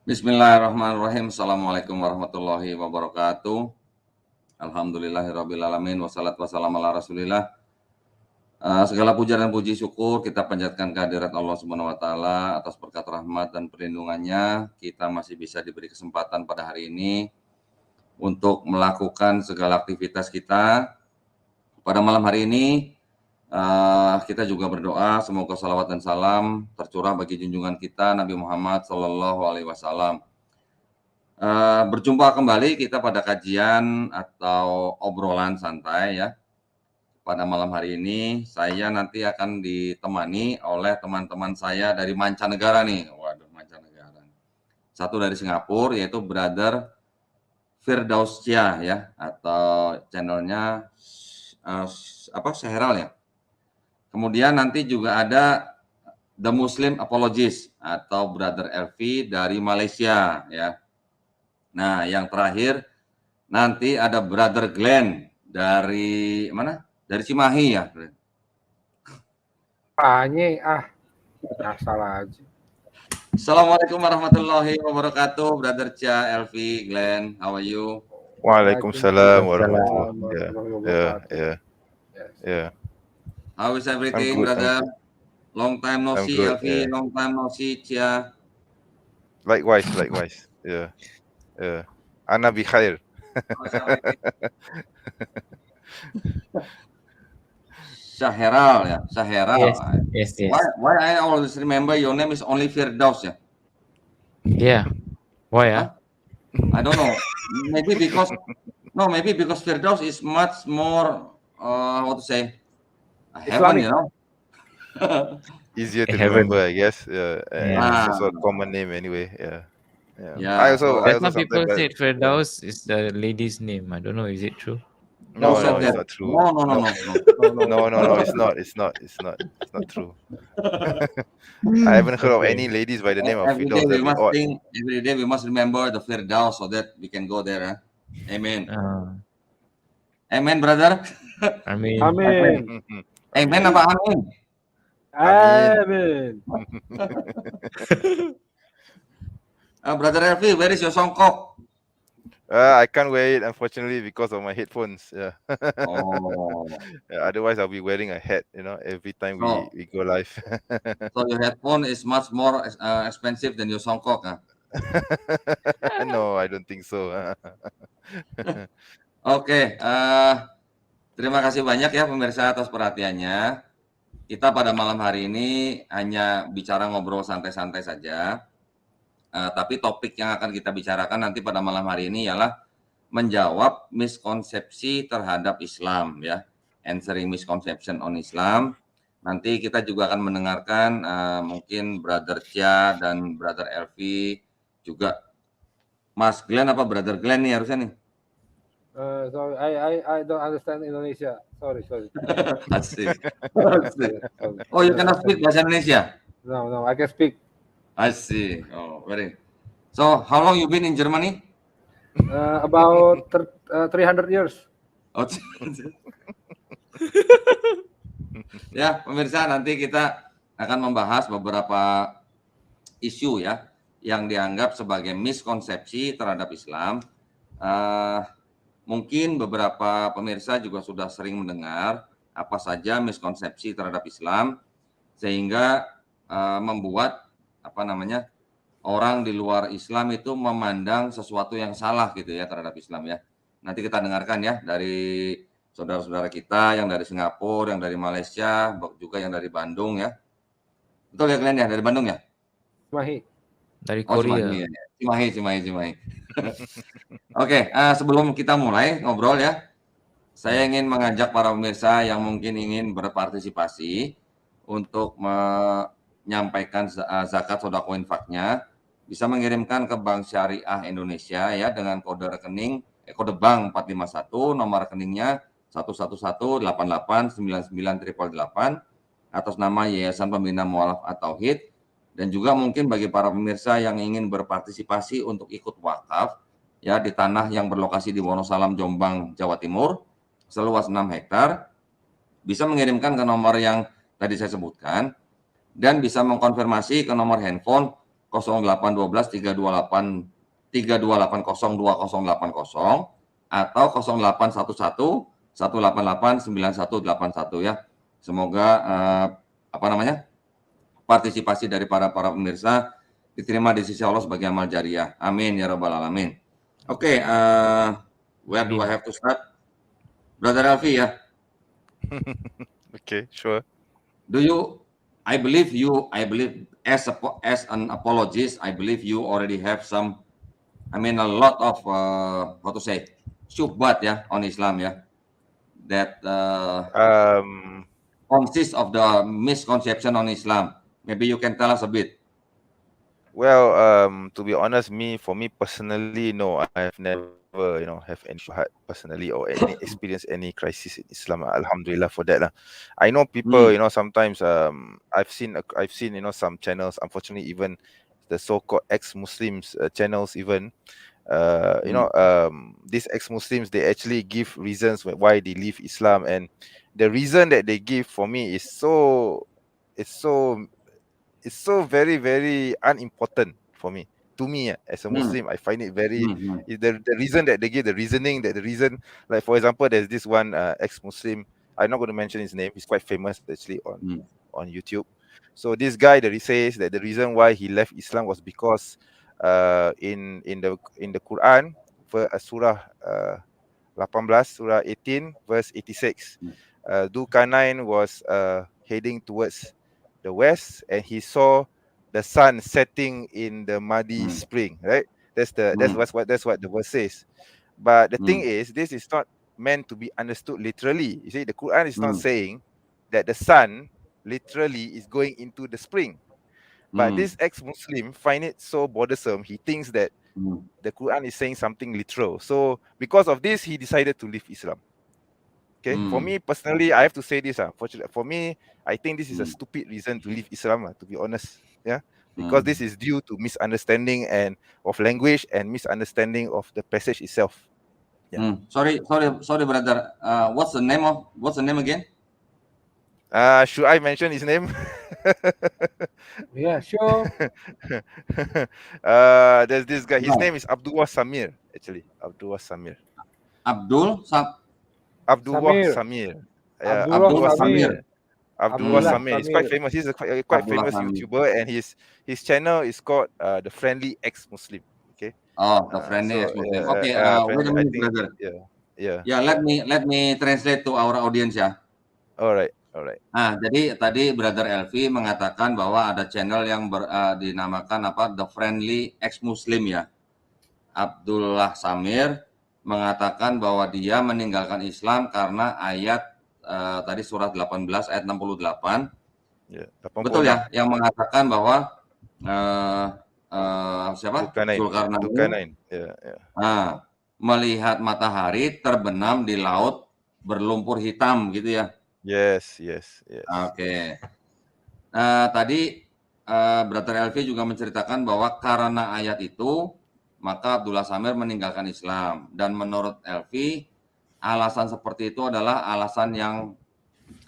Bismillahirrahmanirrahim. Assalamualaikum warahmatullahi wabarakatuh. Alhamdulillahirrabbilalamin. Wassalatu wassalamu ala rasulillah. Segala puja dan puji syukur kita panjatkan kehadirat Allah Subhanahu wa taala atas berkat rahmat dan perlindungannya. Kita masih bisa diberi kesempatan pada hari ini untuk melakukan segala aktivitas kita. Pada malam hari ini kita juga berdoa semoga salawat dan salam tercurah bagi junjungan kita Nabi Muhammad Sallallahu Alaihi Wasallam. Berjumpa kembali kita pada kajian atau obrolan santai ya. Pada malam hari ini saya nanti akan ditemani oleh teman-teman saya dari mancanegara nih. Waduh, mancanegara. Satu dari Singapura yaitu Brother Firdaus Chia ya, atau channelnya Seheral ya. Kemudian nanti juga ada The Muslim Apologist atau Brother LV dari Malaysia ya. Nah, yang terakhir nanti ada Brother Glenn dari mana? Dari Cimahi ya. Salah aja. Assalamualaikum warahmatullahi wabarakatuh, Brother Chia, LV, Glenn, how are you? Waalaikumsalam warahmatullahi wabarakatuh. Yeah. How is everything, brother? Long time no see, LV. Yeah. Long time no see, Chia. Likewise. Yeah. Ana bi khair. Seheral ya, Seheral. Yes. Why I always remember your name is only Firdaus ya? Yeah. Why? I don't know. Maybe because Firdaus is much more what to say, heaven, you know. Easier to remember, I guess. It's also a common name anyway. Yeah. That's what people said. Firdaus is the lady's name. I don't know. Is it true? No, it's not true. No. It's not true. I haven't heard of any ladies by the name of Firdaus. Every day we must remember the Firdaus so that we can go there. Huh? Amen. Amen, brother. Amin. Amen apa amin? Amin. Brother Elvi, where is your songkok? I can't wear it, unfortunately, because of my headphones. Yeah. Oh. Otherwise, I'll be wearing a hat, every time we go live. So your headphone is much more expensive than your songkok, huh? No, I don't think so. Oke. Terima kasih banyak ya pemirsa atas perhatiannya. Kita pada malam hari ini hanya bicara ngobrol santai-santai saja. Tapi topik yang akan kita bicarakan nanti pada malam hari ini ialah menjawab miskonsepsi terhadap Islam ya. Answering misconception on Islam. Nanti kita juga akan mendengarkan mungkin Brother Chia dan Brother LV juga. Mas Glenn apa Brother Glenn nih harusnya nih? Sorry, I don't understand Indonesia. Sorry. Asik. Oh, you cannot speak bahasa Indonesia? No, I can speak. I see. Oh, very. So, how long you been in Germany? About 300 years. Oh, ya, pemirsa, nanti kita akan membahas beberapa isu ya yang dianggap sebagai miskonsepsi terhadap Islam. Mungkin beberapa pemirsa juga sudah sering mendengar apa saja miskonsepsi terhadap Islam sehingga membuat orang di luar Islam itu memandang sesuatu yang salah gitu ya terhadap Islam ya. Nanti kita dengarkan ya dari saudara-saudara kita yang dari Singapura, yang dari Malaysia, juga yang dari Bandung ya. Betul ya kalian ya, dari Bandung ya? Cimahi. Dari Korea. Cimahi. Oke, sebelum kita mulai ngobrol ya, saya ingin mengajak para pemirsa yang mungkin ingin berpartisipasi untuk menyampaikan zakat sedekah infaknya, bisa mengirimkan ke Bank Syariah Indonesia ya dengan kode rekening kode bank 451, nomor rekeningnya 111889988 atas nama Yayasan Pembina Mualaf at-Tauhid. Dan juga mungkin bagi para pemirsa yang ingin berpartisipasi untuk ikut wakaf ya di tanah yang berlokasi di Wonosalam, Jombang, Jawa Timur seluas 6 hektar, bisa mengirimkan ke nomor yang tadi saya sebutkan dan bisa mengkonfirmasi ke nomor handphone 0812 328 3280280 atau 0811 188 9181 ya. Semoga partisipasi dari para pemirsa diterima di sisi Allah sebagai amal jariah. Amin ya rabbal alamin. Oke, where do I have to start? Brother Alfi ya. Okay, sure. I believe as an apologist, I believe you already have some, a lot of syubhat ya on Islam ya, that consists of the misconception on Islam. Maybe you can tell us a bit. Well, to be honest, for me personally, no, I have never, have any syubhat personally or any experience any crisis in Islam. Alhamdulillah for that lah. I know people, sometimes I've seen, some channels, unfortunately, even the so-called ex-Muslims channels, even, these ex-Muslims, they actually give reasons why they leave Islam, and the reason that they give for me is so very, very unimportant for me. To me, as a Muslim, I find it very the reason that they give, the reasoning that the reason, like for example, there's this one ex-Muslim. I'm not going to mention his name. He's quite famous actually on YouTube. So this guy that he says that the reason why he left Islam was because in the Quran, for surah 18, surah 18, verse 86, Zulkarnain was heading towards the west, and he saw the sun setting in the muddy spring, right? That's what the verse says. But the thing is, this is not meant to be understood literally. You see, the Quran is not saying that the sun literally is going into the spring. But this ex-Muslim find it so bothersome. He thinks that the Quran is saying something literal. So because of this, he decided to leave Islam. Okay, for me personally, I have to say this. Fortunately, for me, I think this is a stupid reason to leave Islam, to be honest. Yeah, because this is due to misunderstanding and of language and misunderstanding of the passage itself. Yeah. Sorry, brother. What's the name again? Should I mention his name? Yeah, sure. There's this guy. His name is Abdullah Samir. Actually, Abdullah Samir. Samir. Samir. He's quite famous. He's a quite famous YouTuber, and his channel is called the Friendly Ex-Muslim. Okay. Oh, the Friendly Ex-Muslim. Okay. Wait a minute, brother. Yeah. Let me translate to our audience ya. Alright. Jadi tadi Brother Elvi mengatakan bahwa ada channel yang dinamakan The Friendly Ex-Muslim ya. Abdullah Samir mengatakan bahwa dia meninggalkan Islam karena ayat tadi surat 18 ayat 68. Ya, betul ya, yang mengatakan bahwa Zulkarnain melihat matahari terbenam di laut berlumpur hitam gitu ya. Yes. Oke. Tadi Brother Elvi juga menceritakan bahwa karena ayat itu maka Abdullah Samir meninggalkan Islam, dan menurut Elvi alasan seperti itu adalah alasan yang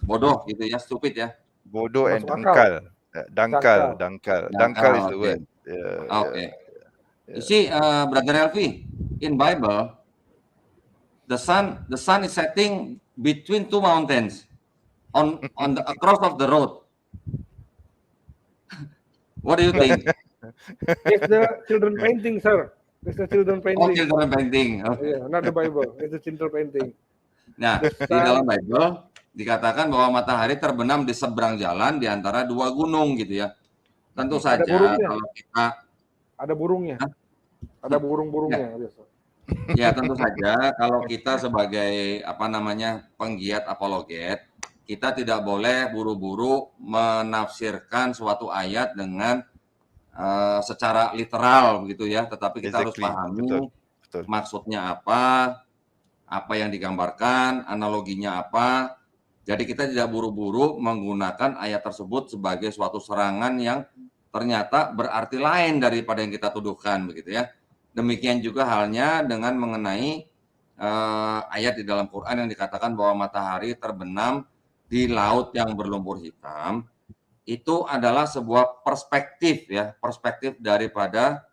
bodoh gitu ya, stupid ya. Bodoh and dangkal. Dangkal is the word. Okay. You see, Brother Elvi, in Bible, the sun is setting between two mountains on the across of the road. What do you think? It's the children painting, sir. It's the children painting. Oh, children painting. Yeah, not the Bible. It's the children painting. Nah, di dalam Bible dikatakan bahwa matahari terbenam di seberang jalan di antara dua gunung gitu ya. Tentu saja kalau kita ada burungnya. Ada burung-burungnya. Ya, tentu saja kalau kita sebagai penggiat apologet, kita tidak boleh buru-buru menafsirkan suatu ayat dengan secara literal begitu ya, tetapi kita harus pahami maksudnya apa yang digambarkan, analoginya apa. Jadi kita tidak buru-buru menggunakan ayat tersebut sebagai suatu serangan yang ternyata berarti lain daripada yang kita tuduhkan begitu ya. Demikian juga halnya dengan mengenai ayat di dalam Quran yang dikatakan bahwa matahari terbenam di laut yang berlumpur hitam. itu adalah sebuah perspektif ya, perspektif daripada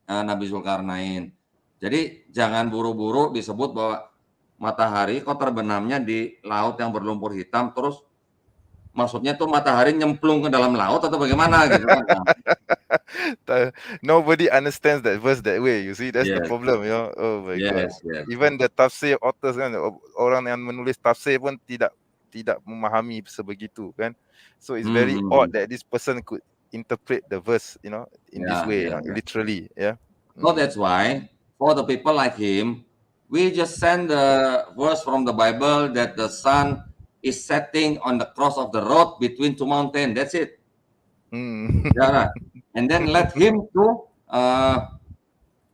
Nabi Zulkarnain. Jadi jangan buru-buru disebut bahwa matahari kok terbenamnya di laut yang berlumpur hitam, terus maksudnya tuh matahari nyemplung ke dalam laut atau bagaimana gitu kan? Nobody understands that verse that way. You see, that's the Yes. problem. You know? Oh my God. Yes, yes. Even the tafsir authors kan, orang yang menulis tafsir pun tidak memahami sebegitu kan. So it's very odd that this person could interpret the verse, you know, in this way, literally. Yeah. So that's why for the people like him, we just send the verse from the Bible that the sun is setting on the cross of the road between two mountains. That's it. Yeah, and then let him to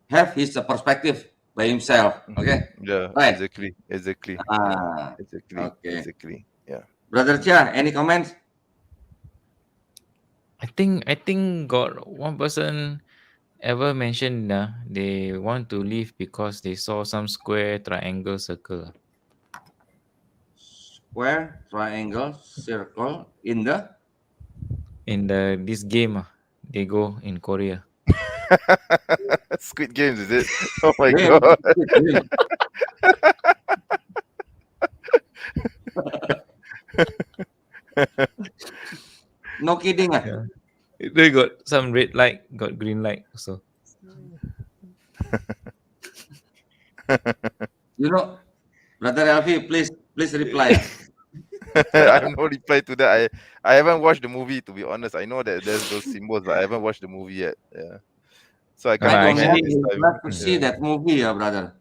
have his perspective by himself. Okay. Yeah. Right. Exactly. Exactly. Okay. Exactly. Yeah. Brother Chia, any comments? I think got one person ever mentioned they want to leave because they saw some square, triangle, circle. Square, triangle, circle in the this game they go in Korea. Squid Games, is it? Oh my God. No kidding. Yeah. They got some red light, got green light also. You know, Brother Alfie, please reply. I have no reply to that. I haven't watched the movie, to be honest. I know that there's those symbols, but I haven't watched the movie yet. Yeah. So I can't comment this time. Glad to see that movie, brother.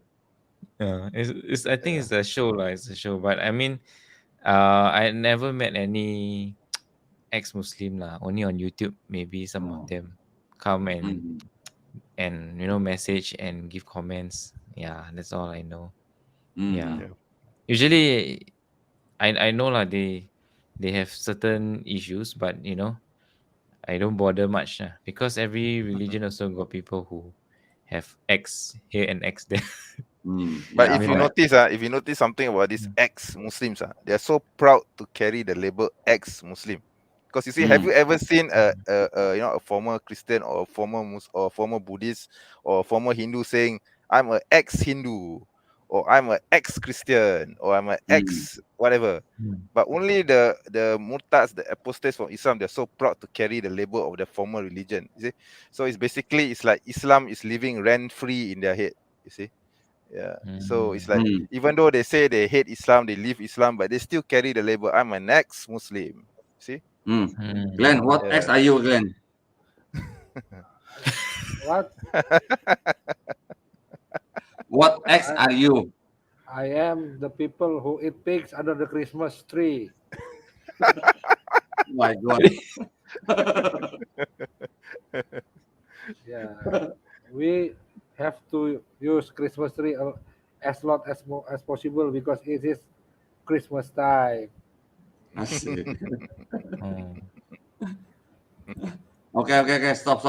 Yeah, it's I think it's a show, it's a show. But I mean, I never met any ex-Muslim only on YouTube. Maybe some of them come and you know, message and give comments. Yeah, that's all I know. Yeah. Usually I know they have certain issues, but you know, I don't bother much because every religion also got people who have X here and X there. But if you notice something about these ex-Muslims, they are so proud to carry the label ex-Muslim. Because you see, have you ever seen a former Christian or a former Buddhist or a former Hindu saying, "I'm an ex-Hindu," or "I'm an ex-Christian," or "I'm an ex whatever"? But only the murtads, the apostates from Islam, they're so proud to carry the label of their former religion. You see, so it's like Islam is living rent-free in their head. You see. Yeah. So it's like even though they say they hate Islam, they leave Islam, but they still carry the label, "I'm an ex-Muslim." See? Glenn, what ex are you, Glenn? What? What ex are you? I am the people who eat pigs under the Christmas tree. My God. Yeah. We have to use Christmas tree as lot as possible because it is Christmas time. Okay. Stop.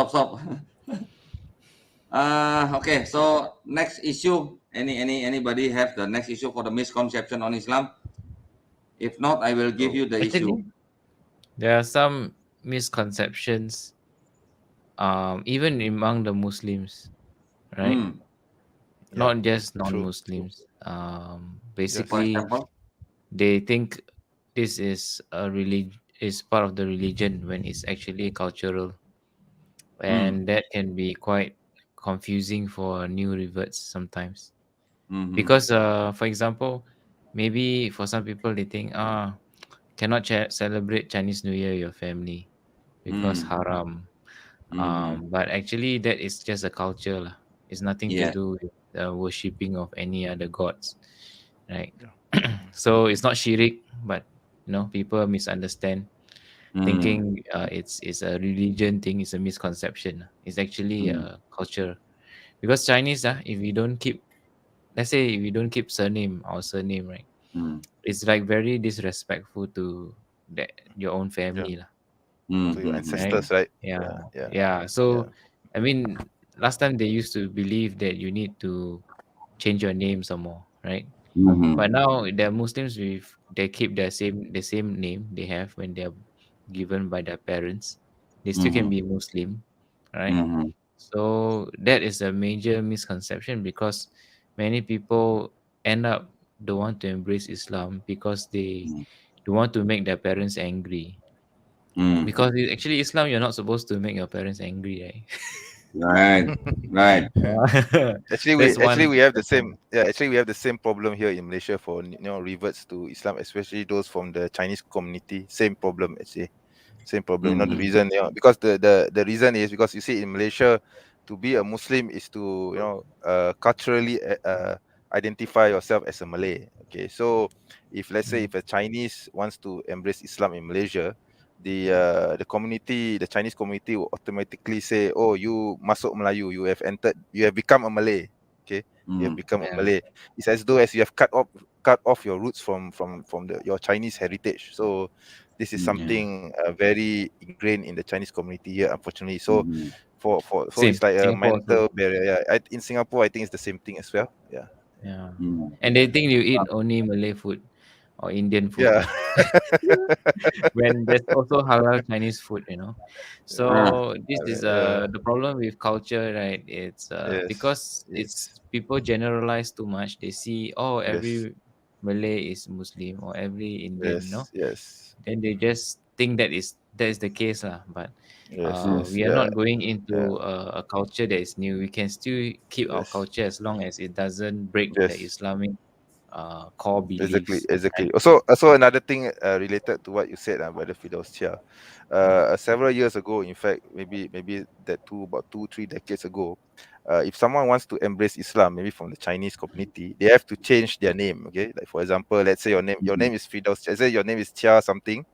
Okay. So next issue. Anybody have the next issue for the misconception on Islam? If not, I will give you the issue. There are some misconceptions, even among the Muslims, right? Not just non-Muslims. Basically, they think this is part of the religion when it's actually cultural, and that can be quite confusing for new reverts sometimes. Because, for example, maybe for some people they think cannot celebrate Chinese New Year with your family because haram. But actually that is just a culture. It's nothing to do with the worshipping of any other gods, right? So it's not shirik, but you know, people misunderstand, thinking it's a religion thing. It's a misconception. It's actually a culture, because Chinese if we don't keep, let's say if we don't keep our surname, right? It's like very disrespectful to your own family to your ancestors, right? Yeah. So I mean, last time they used to believe that you need to change your name some more, right? But now the Muslims, they keep the same name they have when they're given by their parents, they still can be Muslim, right? So that is a major misconception, because many people end up don't want to embrace Islam because they don't want to make their parents angry. Because actually Islam, you're not supposed to make your parents angry, right? Right. Actually we have the same. Yeah, actually we have the same problem here in Malaysia for reverts to Islam, especially those from the Chinese community. Same problem actually. Same problem. The reason, because the reason is because you see in Malaysia, to be a Muslim is to culturally identify yourself as a Malay. Okay, so if let's say if a Chinese wants to embrace Islam in Malaysia, the community, the Chinese community will automatically say, oh, you masuk Melayu, you have become a Malay. Okay, you have become a Malay. It's as though as you have cut off your roots from your Chinese heritage. So this is something very ingrained in the Chinese community here, unfortunately. So it's like a mental barrier. Yeah, in Singapore, I think it's the same thing as well. Yeah. And they think you eat only Malay food or Indian food. Yeah. When there's also halal Chinese food, So this is the problem with culture, right? It's because it's people generalize too much. They see, every Malay is Muslim or every Indian, Then they just think that is the case, but we are not going into a culture that is new. We can still keep our culture as long as it doesn't break the Islamic core beliefs. Exactly. Also another thing related to what you said, Brother Firdaus Chia. Several years ago, in fact, maybe that about 2-3 decades ago, if someone wants to embrace Islam, maybe from the Chinese community, they have to change their name. Okay, like for example, let's say your name is Firdaus. Let's say your name is Chia something.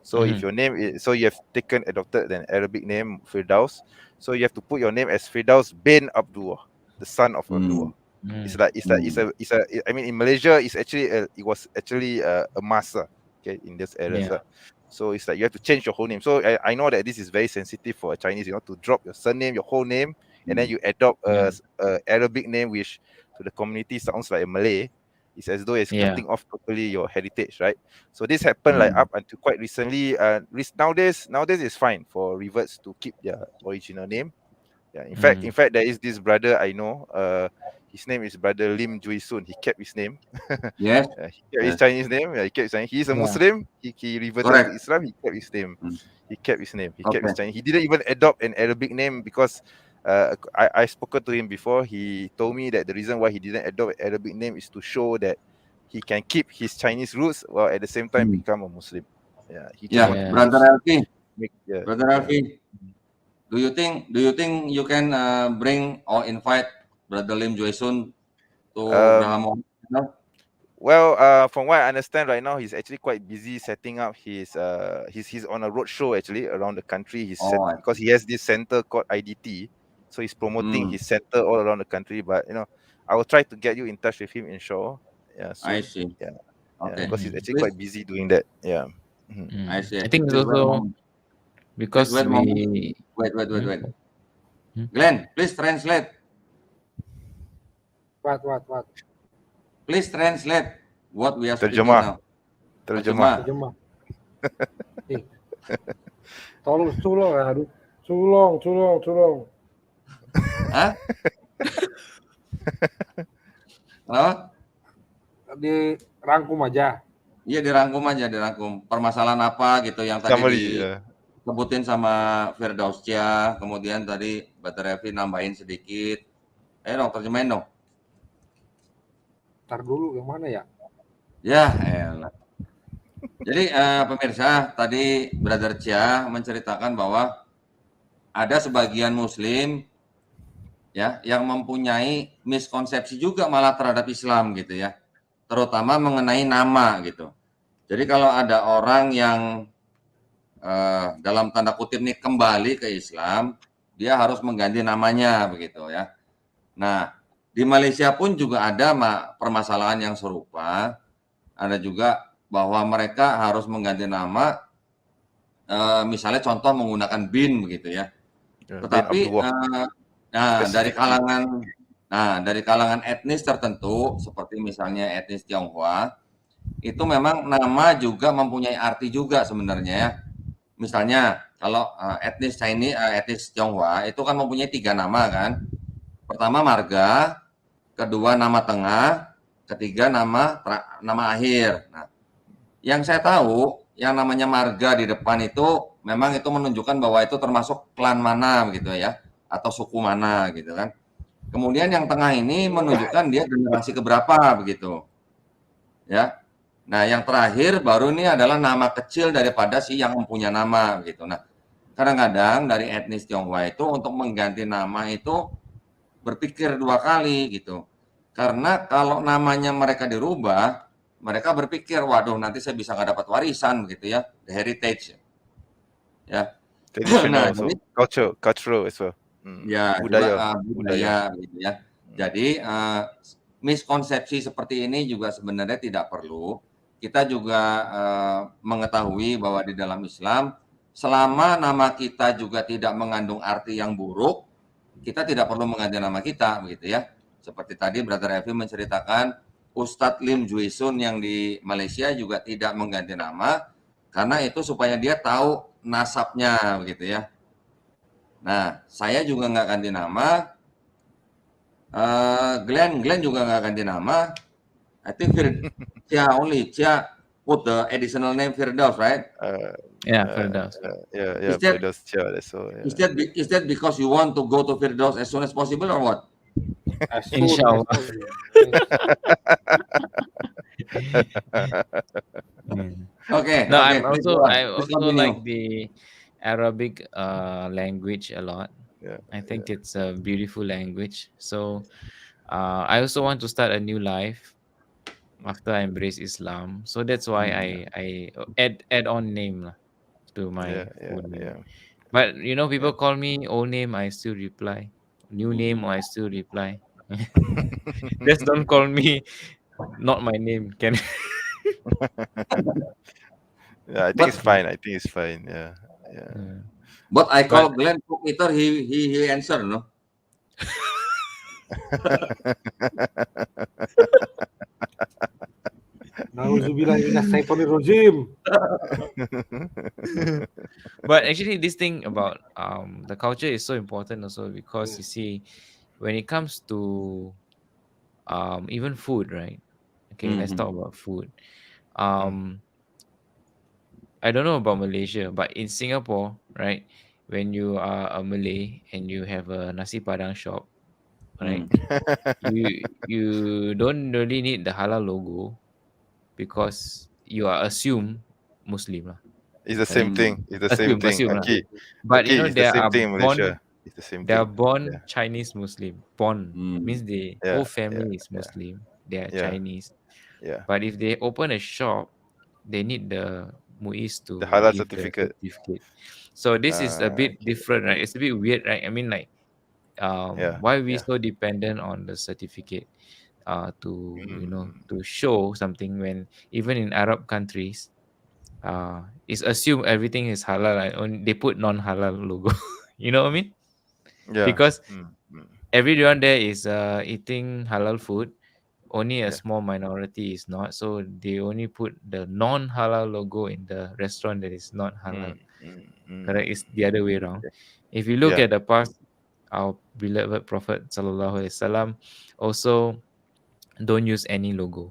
So if your name is, so you have adopted an Arabic name, Firdaus. So you have to put your name as Firdaus bin Abdullah, the son of Abdullah. I mean, in Malaysia, it was actually a masa, okay, in this era. So it's like you have to change your whole name. So I know that this is very sensitive for a Chinese, to drop your surname, your whole name, and then you adopt a Arabic name, which to the community sounds like a Malay. It's as though it's cutting off totally your heritage, right? So this happened like up until quite recently. Nowadays it's fine for reverts to keep their original name. Yeah, in fact, there is this brother I know. His name is Brother Lim Juisun. He kept his name. Yes. He kept his Chinese name. He kept his Chinese. He's a Muslim. He reverted to Islam. He kept his name. He kept his name. He kept his Chinese. He didn't even adopt an Arabic name because I spoken to him before. He told me that the reason why he didn't adopt an Arabic name is to show that he can keep his Chinese roots while at the same time become a Muslim. Brother Alfi. Brother Alfi. Do you think you can bring or invite Brother Lim Joysun to Brahma? Well, from what I understand right now, he's actually quite busy setting up his he's on a road show actually around the country. Because he has this center called IDT, so he's promoting his center all around the country. But I will try to get you in touch with him, inshallah. Yeah, so, I see. Yeah, okay. Because he's actually quite busy doing that. Yeah. I see. I think it's also because wait. Glenn, please translate. What? Please translate what we are speaking now. Terjemah. Tolong. Hah? Kenapa? Dirangkum aja. Iya, dirangkum. Permasalahan apa gitu yang tadi disebutin sama Firdaus Chia, kemudian tadi Brother Revi nambahin sedikit. Ayo dong, terjemahin dong. Ntar dulu, yang mana ya? Ya, elah. Jadi pemirsa, tadi Brother Chia menceritakan bahwa ada sebagian Muslim ya yang mempunyai miskonsepsi juga malah terhadap Islam gitu ya, terutama mengenai nama gitu. Jadi kalau ada orang yang dalam tanda kutip nih kembali ke Islam, dia harus mengganti namanya begitu ya. Nah, di Malaysia pun juga ada permasalahan yang serupa. Ada juga bahwa mereka harus mengganti nama, misalnya contoh menggunakan bin begitu ya. Tetapi dari kalangan etnis tertentu seperti misalnya etnis Tionghoa, itu memang nama juga mempunyai arti juga sebenarnya ya. misalnya kalau etnis Chinese, etnis Tionghoa itu kan mempunyai 3 nama kan. Pertama marga, kedua nama tengah, ketiga nama akhir. Nah, yang saya tahu yang namanya marga di depan itu memang itu menunjukkan bahwa itu termasuk klan mana gitu ya, atau suku mana gitu kan. Kemudian yang tengah ini menunjukkan dia generasi keberapa begitu. Ya. Nah, yang terakhir baru ini adalah nama kecil daripada si yang mempunyai nama gitu. Nah, kadang-kadang dari etnis Tionghoa itu untuk mengganti nama itu berpikir 2 kali gitu. Karena kalau namanya mereka dirubah, mereka berpikir, waduh nanti saya bisa nggak dapat warisan gitu ya, the heritage. Ya. Traditional Nah, also. jadi Cultural as well. ya, budaya gitu ya. Jadi miskonsepsi seperti ini juga sebenarnya tidak perlu. Kita juga mengetahui bahwa di dalam Islam selama nama kita juga tidak mengandung arti yang buruk, kita tidak perlu mengganti nama kita begitu ya. Seperti tadi Brother Evi menceritakan Ustadz Lim Juisun yang di Malaysia juga tidak mengganti nama karena itu supaya dia tahu nasabnya begitu ya. Nah, saya juga nggak ganti nama. Glenn juga nggak ganti nama. I think Chia put the additional name Firdaus, right? Firdaus. Firdaus Chia. That's all. Is that because you want to go to Firdaus as soon as possible or what? Inshallah. Okay. No, okay. I also like the Arabic language a lot. I think it's a beautiful language. So I also want to start a new life after I embrace Islam. So that's why I add on name to my full name. But people call me old name, I still reply. New name, I still reply. Just don't call me not my name. Can I think it's fine. Yeah. But I call Glenn Cook-Eater, he answer, no? But actually, this thing about the culture is so important also because you see, when it comes to even food, right? Okay, let's talk about food. I don't know about Malaysia, but in Singapore, right? When you are a Malay and you have a nasi padang shop, right? You don't really need the halal logo because you are assumed Muslim. It's the same thing. It's the same thing. Okay. But it's the same thing in Malaysia. It's the same thing. They are born Chinese Muslim. Born means the whole family is Muslim. They are Chinese. Yeah. But if they open a shop, they need the MUIS to the halal give certificate. The certificate. So this is a bit different, right? It's a bit weird, right? I mean, like, why we so dependent on the certificate to to show something when even in Arab countries, it's assumed everything is halal. Right? They put non-halal logo. You know what I mean? Yeah. Because everyone there is eating halal food. Only a small minority is not. So they only put the non-halal logo in the restaurant that is not halal. Correct? It's the other way around. If you look at the past, our beloved Prophet Sallallahu Alaihi Wasallam also don't use any logo.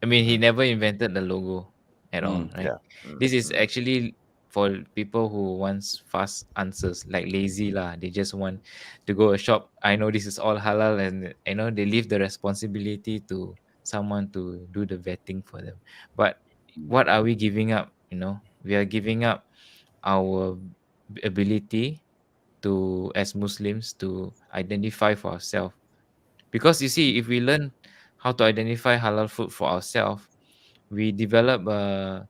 I mean, he never invented the logo at all, right? This is actually for people who wants fast answers, like lazy lah. They just want to go a shop. I know this is all halal, and they leave the responsibility to someone to do the vetting for them. But what are we giving up? We are giving up our ability to, as Muslims, to identify for ourselves. Because you see, if we learn how to identify halal food for ourselves, we develop a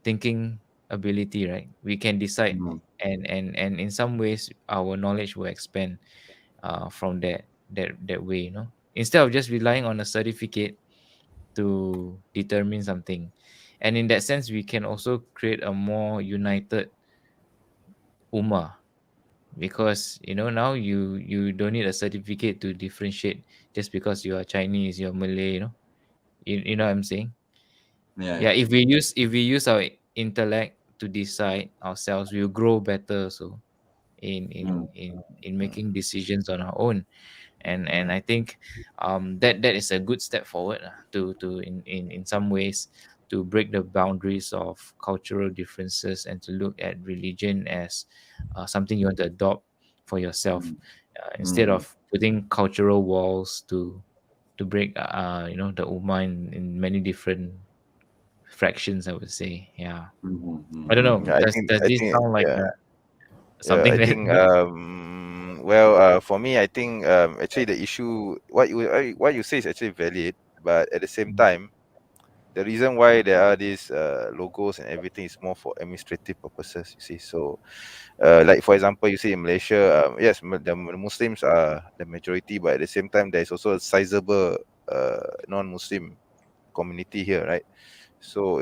thinking ability, right? We can decide, and in some ways, our knowledge will expand from that way. Instead of just relying on a certificate to determine something, and in that sense, we can also create a more united ummah. Because now you don't need a certificate to differentiate just because you are Chinese, you're Malay. You know what I'm saying? Yeah. If we use our intellect to decide ourselves. We'll grow better so in making decisions on our own. And I think that is a good step forward to in some ways to break the boundaries of cultural differences and to look at religion as something you want to adopt for yourself instead of putting cultural walls to break the ummah in many different fractions, I would say. Yeah. I don't know. Yeah, Does this sound like something I that think for me, I think actually the issue what you say is actually valid, but at the same time, the reason why there are these logos and everything is more for administrative purposes. You see, so like for example, you see in Malaysia, yes, the Muslims are the majority, but at the same time, there is also a sizable non-Muslim community here, right? So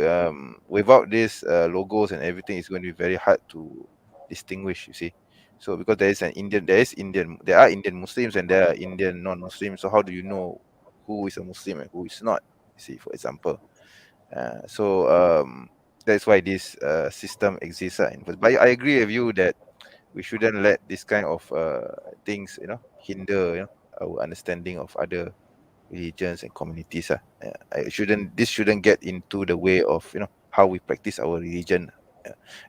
without these logos and everything, it's going to be very hard to distinguish. You see, so because there are Indian Muslims and there are Indian non-Muslims. So how do you know who is a Muslim and who is not? You see, for example. That's why this system exists. But I agree with you that we shouldn't let this kind of things, hinder, our understanding of other religions and communities. This shouldn't get into the way of how we practice our religion.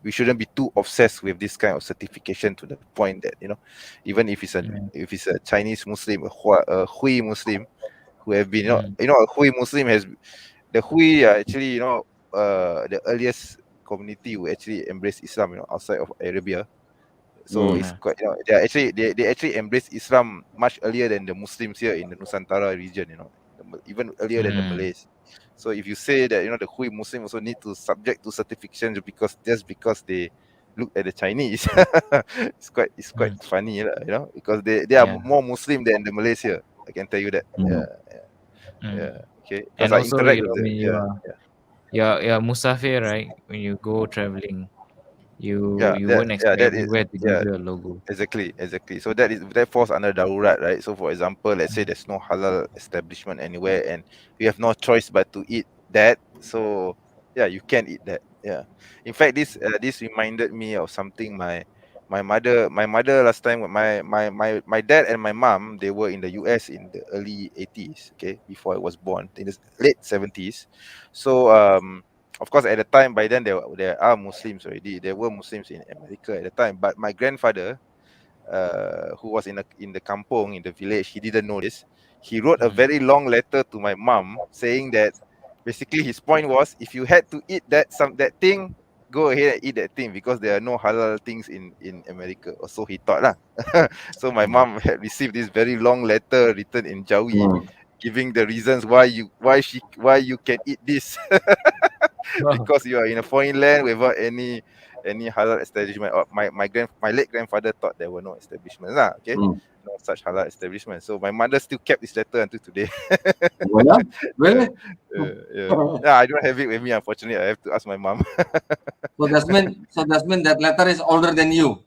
We shouldn't be too obsessed with this kind of certification to the point that even if it's a Chinese Muslim, a Hui Muslim who have been a Hui Muslim has the Hui are actually the earliest community who actually embraced Islam outside of Arabia. So it's quite they actually embraced Islam much earlier than the Muslims here in the Nusantara region, even earlier than the Malays. So if you say that the Hui Muslim also need to subject to certification because they look at the Chinese, it's quite funny, because they are more Muslim than the Malays here. I can tell you that. Okay. Because And I also, interact with when them. you're musafir, right? When you go traveling, you that won't expect that is everywhere to give you a logo. Exactly. So that falls under darurat, right? So for example, let's say there's no halal establishment anywhere and you have no choice but to eat that. So yeah, you can eat that. Yeah. In fact, this reminded me of something my mother last time, my dad and my mom, they were in the US in the early 80s, okay, before I was born, in the late 70s. So of course, at the time, by then there are Muslims already. There were Muslims in America at the time. But my grandfather, who was in the kampong, in the village, he didn't know this. He wrote a very long letter to my mom saying that basically his point was, if you had to eat that thing, go ahead and eat that thing because there are no halal things in America. Or so he thought lah. So my mom had received this very long letter written in Jawi, giving the reasons why you can eat this. Because you are in a foreign land without any halal establishment. Or my late grandfather thought there were no establishments lah. Okay, no such halal establishment. So my mother still kept this letter until today. Really? Yeah, I don't have it with me, unfortunately. I have to ask my mom. So that means that letter is older than you.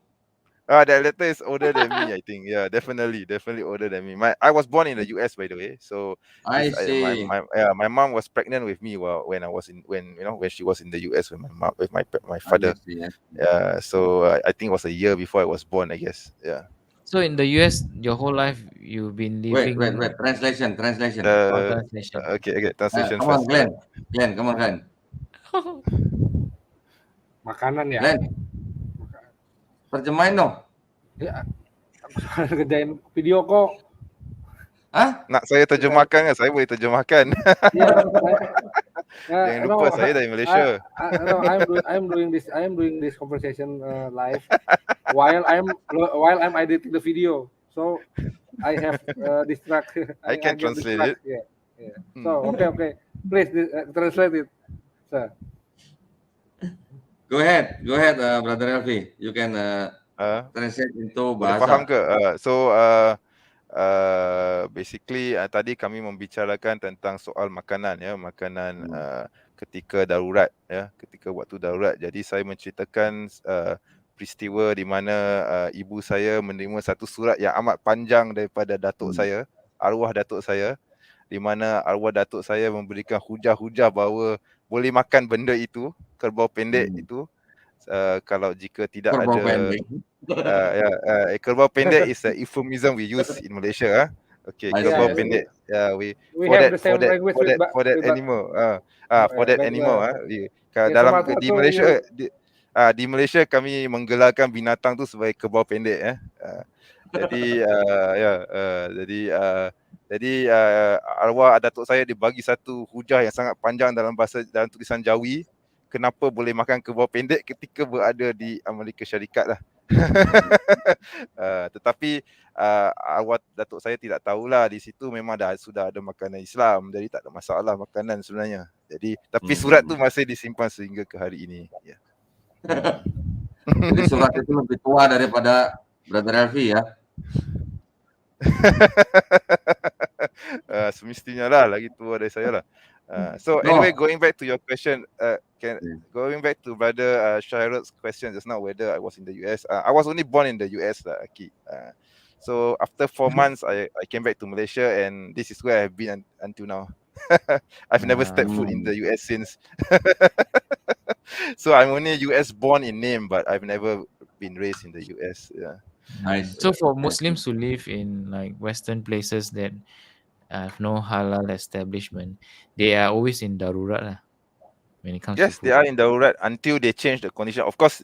That letter is older than me, I think. Yeah, definitely older than me. I was born in the US, by the way. So I see. my mom was pregnant with me when she was in the US with my father. So I think it was a year before I was born, I guess. Yeah. So in the US, your whole life you've been living. Wait. Translation. Translation. Okay. Translation come first. on, Glenn. Come on, Glenn. Makanan ya. Glenn. Terjemahin dong. Ya. Kerjain video kok. Hah? Nak saya terjemahkan kan? Saya boleh terjemahkan. Jangan lupa saya dari Malaysia. I'm doing this conversation live while I'm editing the video. So I have distract. I can translate it. Yeah. So okay. Please translate it, sir. Go ahead, Brother Elvi. You can translate into bahasa. Faham ke? Basically tadi kami membicarakan tentang soal makanan ketika darurat, ketika waktu darurat. Jadi saya menceritakan peristiwa di mana ibu saya menerima satu surat yang amat panjang daripada datuk saya, arwah datuk saya, di mana arwah datuk saya memberikan hujah-hujah bahawa boleh makan benda itu, kerbau pendek itu, kalau jika tidak Kerbau ada pendek. kerbau pendek is a euphemism we use in Malaysia. Okay, I kerbau see. pendek. We For have that the same language with for that with animal. For that like animal. in Dalam Sumatera di tu Malaysia di Malaysia kami menggelarkan binatang tu sebagai kerbau pendek. Jadi arwah datuk saya dibagi satu hujah yang sangat panjang dalam tulisan Jawi. Kenapa boleh makan kerbau pendek ketika berada di Amerika Syarikat lah. Tetapi arwah datuk saya tidak tahulah di situ memang sudah ada makanan Islam, jadi tak ada masalah makanan sebenarnya. Jadi tapi surat tu masih disimpan sehingga ke hari ini. Ya. Jadi surat itu lebih tua daripada Brother Elvi ya. Semestinya lah lagi tua dari saya lah. So anyway, going back to your question, going back to Brother Shahirud's question just now, whether I was in the US. I was only born in the US lah, Aki. So after 4 months, I came back to Malaysia, and this is where I've been until now. I've never stepped foot in the US since. So I'm only US born in name, but I've never been raised in the US. Yeah. Nice. So for Muslims who live in like Western places that have no halal establishment, they are always in darurat lah. When it comes to Yes, food. they are in Daurat until they change the condition. Of course,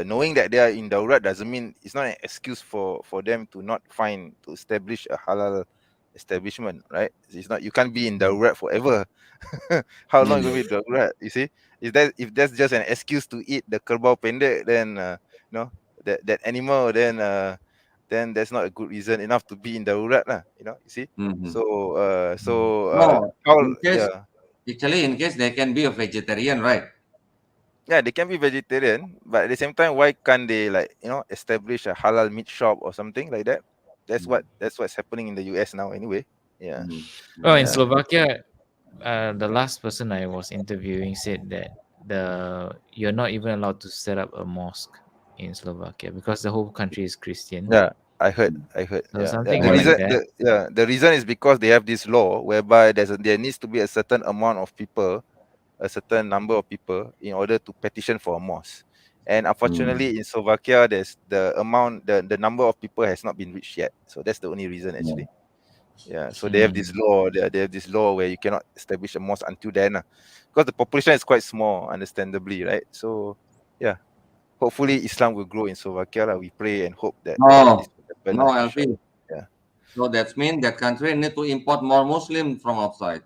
knowing that they are in Daurat doesn't mean it's not an excuse for them to not to establish a halal establishment, right? It's not, you can't be in Daurat forever. How long will be Daurat? You see, if that's just an excuse to eat the kerbau pendek, then that animal, then that's not a good reason enough to be in Daurat lah. You see. Actually, in case they can be a vegetarian, right? Yeah, they can be vegetarian, but at the same time, why can't they establish a halal meat shop or something like that? That's what's happening in the US now anyway. Yeah. Oh, in Slovakia, the last person I was interviewing said that you're not even allowed to set up a mosque in Slovakia because the whole country is Christian. Yeah, I heard. So something The like reason, that. the reason is because they have this law whereby there needs to be a certain amount of people, a certain number of people in order to petition for a mosque. And unfortunately, in Slovakia, there's the number of people has not been reached yet. So that's the only reason actually. Yeah. So they have this law. They have this law where you cannot establish a mosque until then, because the population is quite small, understandably, right? So yeah, hopefully Islam will grow in Slovakia. We pray and hope that. Elvi. Yeah. So that means that country need to import more Muslim from outside.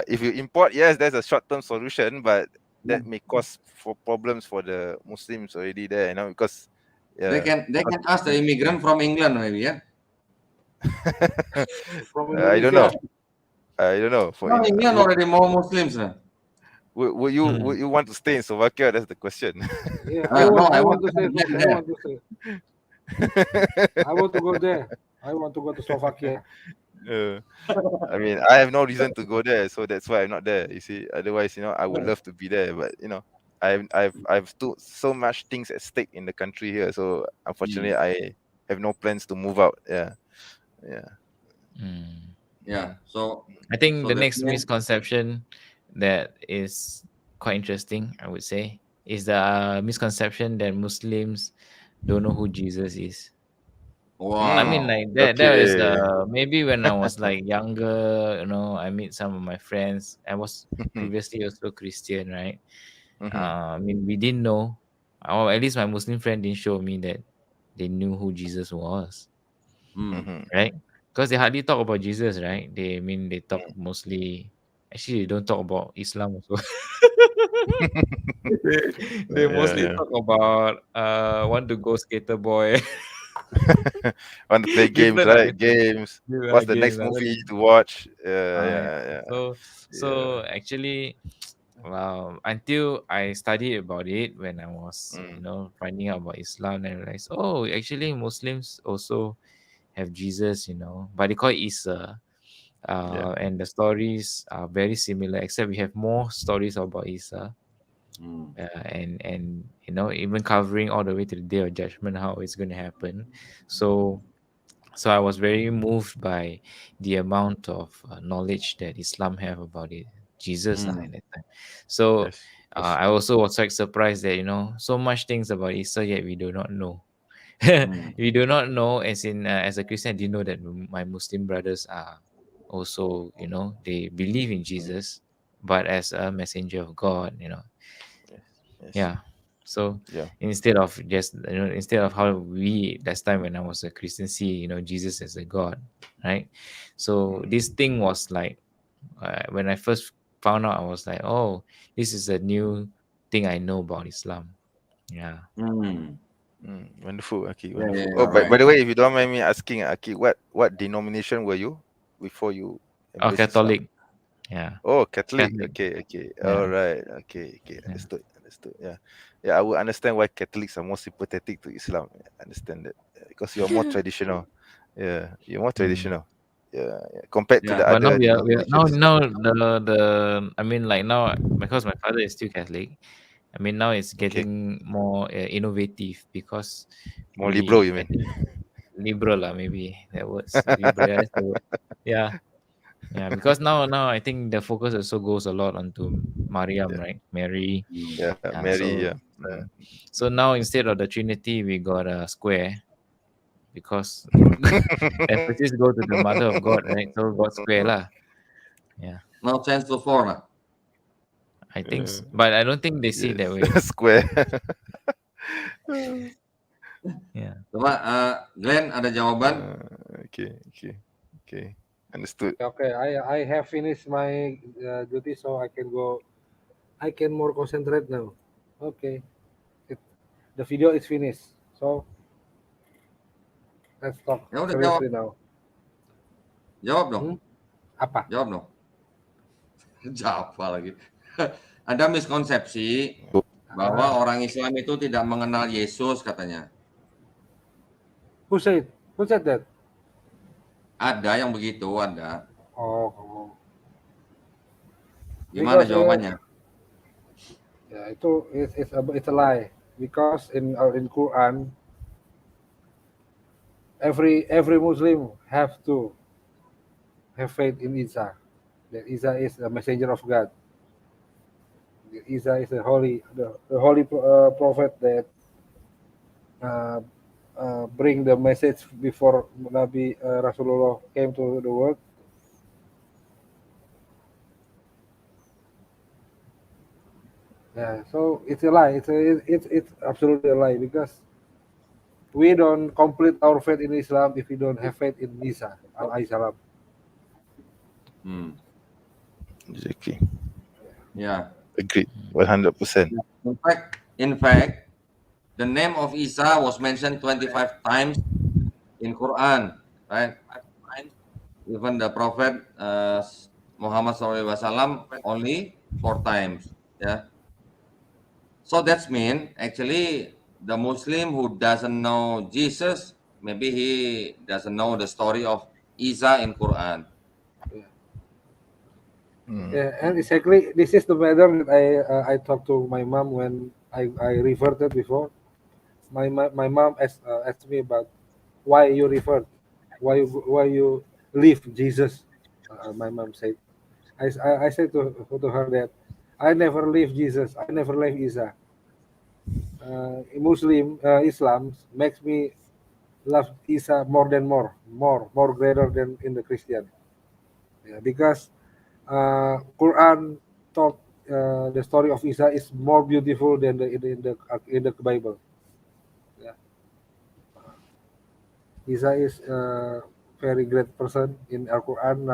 If you import, yes, there's a short-term solution, but that may cause problems for the Muslims already there, because they can ask the immigrant from England maybe, yeah. I don't know. For England already more Muslims. Would you want to stay in Slovakia? That's the question. Yeah, I want to stay. I want to go there. I want to go to Slovakia. I mean, I have no reason to go there, so that's why I'm not there. You see, otherwise, I would love to be there, but I've so much things at stake in the country here, so unfortunately, I have no plans to move out. So I think the next misconception that is quite interesting, I would say, is the misconception that Muslims don't know who Jesus is. Wow. I mean, like that is maybe when I was like younger, I meet some of my friends. I was previously also Christian, right? I mean, we didn't know, or at least my Muslim friend didn't show me that they knew who Jesus was, right? Because they hardly talk about Jesus, right? They talk mostly. Actually, they don't talk about Islam also. They mostly talk about want to go skater boy. Want to play games, right? Games. What's the next movie to watch? So actually, until I studied about it when I was, finding out about Islam, and I realized, actually Muslims also have Jesus, but they call it Isa. And the stories are very similar, except we have more stories about Isa. And even covering all the way to the day of judgment, how it's going to happen. So I was very moved by the amount of knowledge that Islam have about it, Jesus at that time. So I also was quite surprised that so much things about Isa yet we do not know. We do not know, as a Christian, I didn't know that my Muslim brothers are also, they believe in Jesus, but as a messenger of God, Yes. yeah. So Yeah. instead of how we last time when I was a Christian see, Jesus as a God, right? So this thing was like, when I first found out, I was like, oh, this is a new thing I know about Islam. Yeah. Wonderful, Aki. Yeah, Wonderful. yeah, Oh, by right. the way, if you don't mind me asking, Aki, what denomination were you before you Oh, embraced Islam? Catholic. Yeah. Oh, Catholic. Catholic. Okay. Yeah. All right. Okay. Understood. Yeah. I would understand why Catholics are more sympathetic to Islam. I understand that. Because you're more traditional. Yeah, you're more traditional. Yeah. Compared to Yeah. the But now other we are now denominations. the I mean, like, now because my father is still Catholic. I mean, now it's Okay. getting more innovative because More liberal, you I mean? think liberal lah, maybe that words liberal. That's the word. Yeah. Yeah, because now I think the focus also goes a lot onto Mariam, Yeah. right? Mary. Yeah. Mary. Yeah. So now instead of the Trinity, we got a square because emphasis go to the Mother of God, right? So God square lah. Yeah, No chance to four lah. I think, but I don't think they see it that way. Square. Yeah. Coba Glenn ada jawaban? Okay. Understood. Okay, I have finished my duty, so I can go. I can more concentrate now. Okay, the video is finished. So let's talk Ya udah seriously now. Jawab dong. Apa? Jawab dong. Jawab lagi. Ada miskonsepsi bahwa orang Islam itu tidak mengenal Yesus katanya. Who said that? Ada yang begitu, ada. Oh. Gimana Because, jawabannya? Ya, it's a lie. Because in Quran, every Muslim have to have faith in Isa. That Isa is a messenger of God. That Isa is the holy prophet that bring the message before Nabi Rasulullah came to the world. Yeah, so it's a lie. It's absolutely a lie because we don't complete our faith in Islam if we don't have faith in Isa al-Aisalam. Exactly. Ya. Agreed. 100%. In fact, the name of Isa was mentioned 25 times in Quran, right? Even the Prophet Muhammad SAW only 4 times. Yeah. So that's mean actually the Muslim who doesn't know Jesus, maybe he doesn't know the story of Isa in Quran. Yeah, and exactly this is the matter that I talked to my mom when I reverted before. My mom asked me about why you revert, why you leave Jesus. My mom said, I said to her that I never leave Jesus, I never leave Isa. Islam makes me love Isa more greater than in the Christian. Yeah, because Quran taught the story of Isa is more beautiful than in the Bible. Yeah. Isa is a very great person in Al Quran,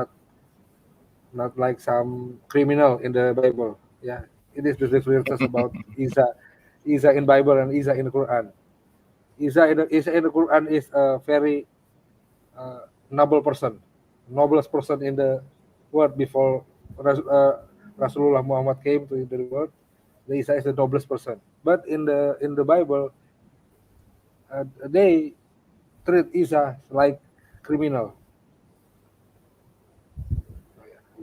not like some criminal in the Bible. Yeah, it is the differences about Isa in Bible and Isa in the Quran. Isa in the Quran is a very noblest person in the world before Rasulullah Muhammad came to the world. The Isa is the noblest person, but in the Bible, they treat Isa like criminal.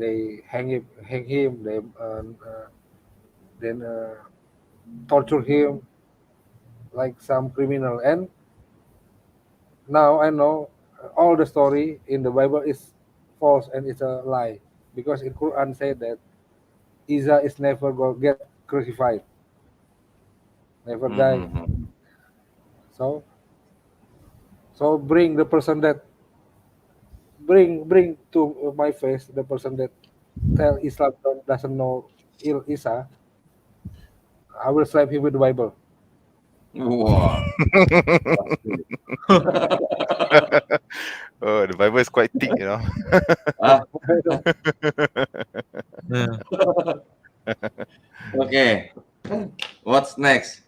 They hang him. They then torture him like some criminal. And now I know all the story in the Bible is false and it's a lie, because in Quran said that Isa is never going to get crucified, never die. So bring the person that bring to my face the person that tell Islam doesn't know Isa. I will slap him with the Bible. Wah. Oh, the Bible is quite thick, you know. Okay, what's next?